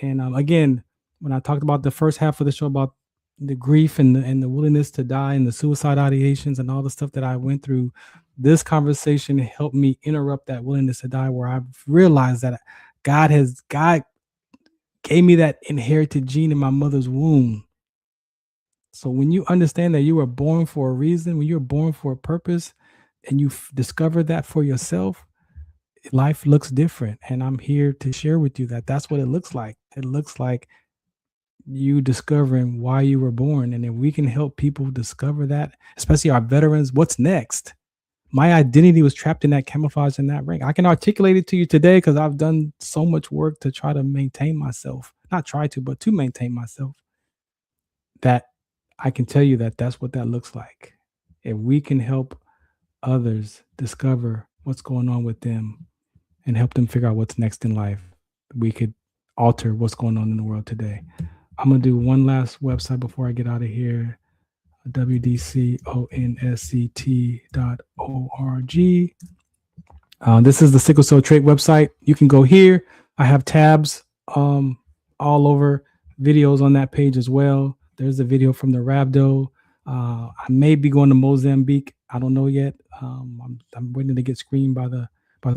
And again, when I talked about the first half of the show about the grief and the willingness to die and the suicide ideations and all the stuff that I went through, this conversation helped me interrupt that willingness to die, where I've realized that God gave me that inherited gene in my mother's womb. So when you understand that you were born for a reason, when you're born for a purpose, and you discover that for yourself, life looks different. And I'm here to share with you that that's what it looks like. It looks like you discovering why you were born. And if we can help people discover that, especially our veterans, what's next? My identity was trapped in that camouflage in that ring. I can articulate it to you today because I've done so much work to try to maintain myself. Not try to, but to maintain myself. That I can tell you that that's what that looks like. If we can help others discover what's going on with them and help them figure out what's next in life, we could alter what's going on in the world today. I'm going to do one last website before I get out of here. wdconsct.org. This is the Sickle Cell Trait website. You can go here. I have tabs all over, videos on that page as well. There's a video from the Rhabdo. I may be going to Mozambique. I don't know yet. I'm waiting to get screened by the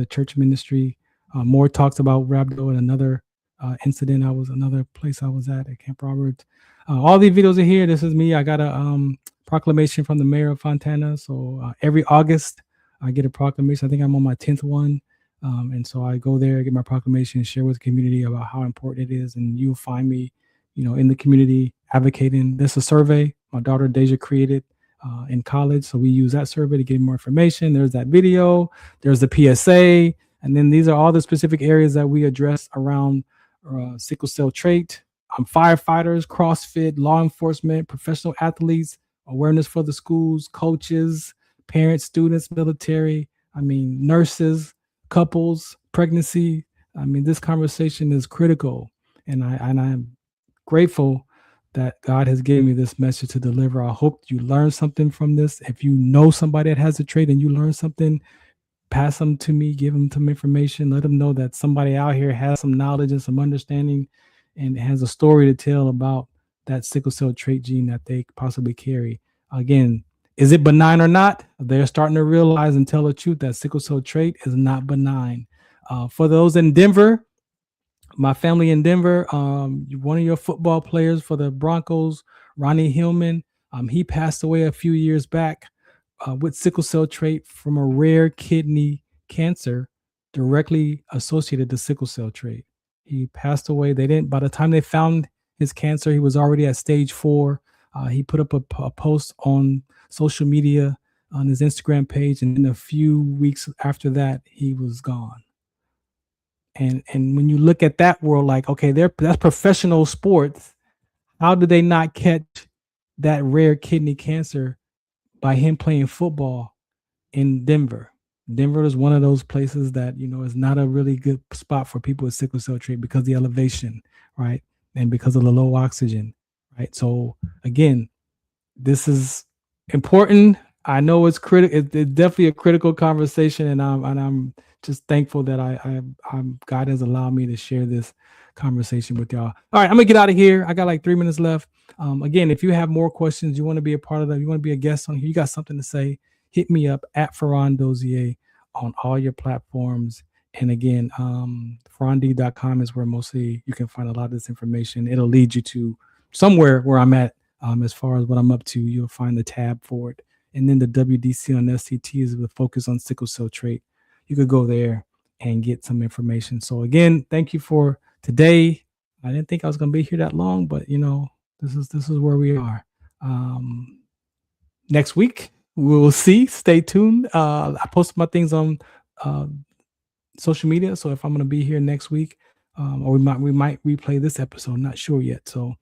church ministry. More talks about Rhabdo and another incident. Another place I was at Camp Robert. All these videos are here. This is me. I got a proclamation from the mayor of Fontana. So every August I get a proclamation. I think I'm on my 10th one. And so I go there, get my proclamation, and share with the community about how important it is. And you'll find me, in the community advocating. This is a survey my daughter Deja created in college. So we use that survey to get more information. There's that video. There's the PSA. And then these are all the specific areas that we address around sickle cell trait. Firefighters, CrossFit, law enforcement, professional athletes, awareness for the schools, coaches, parents, students, military, nurses, couples, pregnancy. This conversation is critical. And I'm grateful that God has given me this message to deliver. I hope you learn something from this. If you know somebody that has a trait and you learn something, pass them to me, give them some information, let them know that somebody out here has some knowledge and some understanding and has a story to tell about that sickle cell trait gene that they possibly carry. Again, is it benign or not? They're starting to realize and tell the truth that sickle cell trait is not benign. For those in Denver, my family in Denver, one of your football players for the Broncos, Ronnie Hillman, he passed away a few years back with sickle cell trait from a rare kidney cancer directly associated to sickle cell trait. He passed away. By the time they found his cancer, he was already at stage 4. He put up a post on social media on his Instagram page, and in a few weeks after that, he was gone. And when you look at that world, like, okay, that's professional sports. How did they not catch that rare kidney cancer by him playing football in Denver? Denver is one of those places that, is not a really good spot for people with sickle cell trait because of the elevation, right? And because of the low oxygen, right? So again, this is important. I know it's critical. It's definitely a critical conversation, and I'm just thankful that I'm God has allowed me to share this conversation with y'all. All right, I'm gonna get out of here. I got like 3 minutes left. Again, if you have more questions, you want to be a part of that, you want to be a guest on here, you got something to say, hit me up at Farron Dozier on all your platforms. And again, farrond.com is where mostly you can find a lot of this information. It'll lead you to somewhere where I'm at as far as what I'm up to. You'll find the tab for it. And then the WDC on SCT is with focus on sickle cell trait. You could go there and get some information. So again, thank you for today. I didn't think I was going to be here that long, but this is where we are. Next week, we will see. Stay tuned. I post my things on social media. So if I'm going to be here next week, or we might replay this episode, not sure yet. So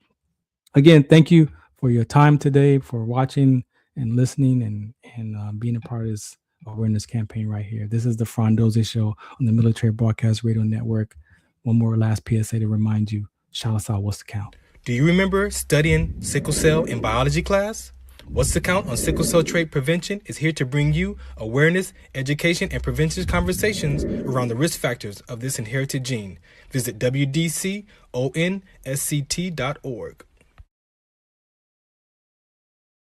again, thank you for your time today, for watching and listening and being a part of this awareness campaign right here. This is the Farron Dozier Show on the Military Broadcast Radio Network. One more last PSA to remind you, Shalasal, what's the count? Do you remember studying sickle cell in biology class? What's the Count on Sickle Cell Trait Prevention is here to bring you awareness, education, and prevention conversations around the risk factors of this inherited gene. Visit wdconsct.org.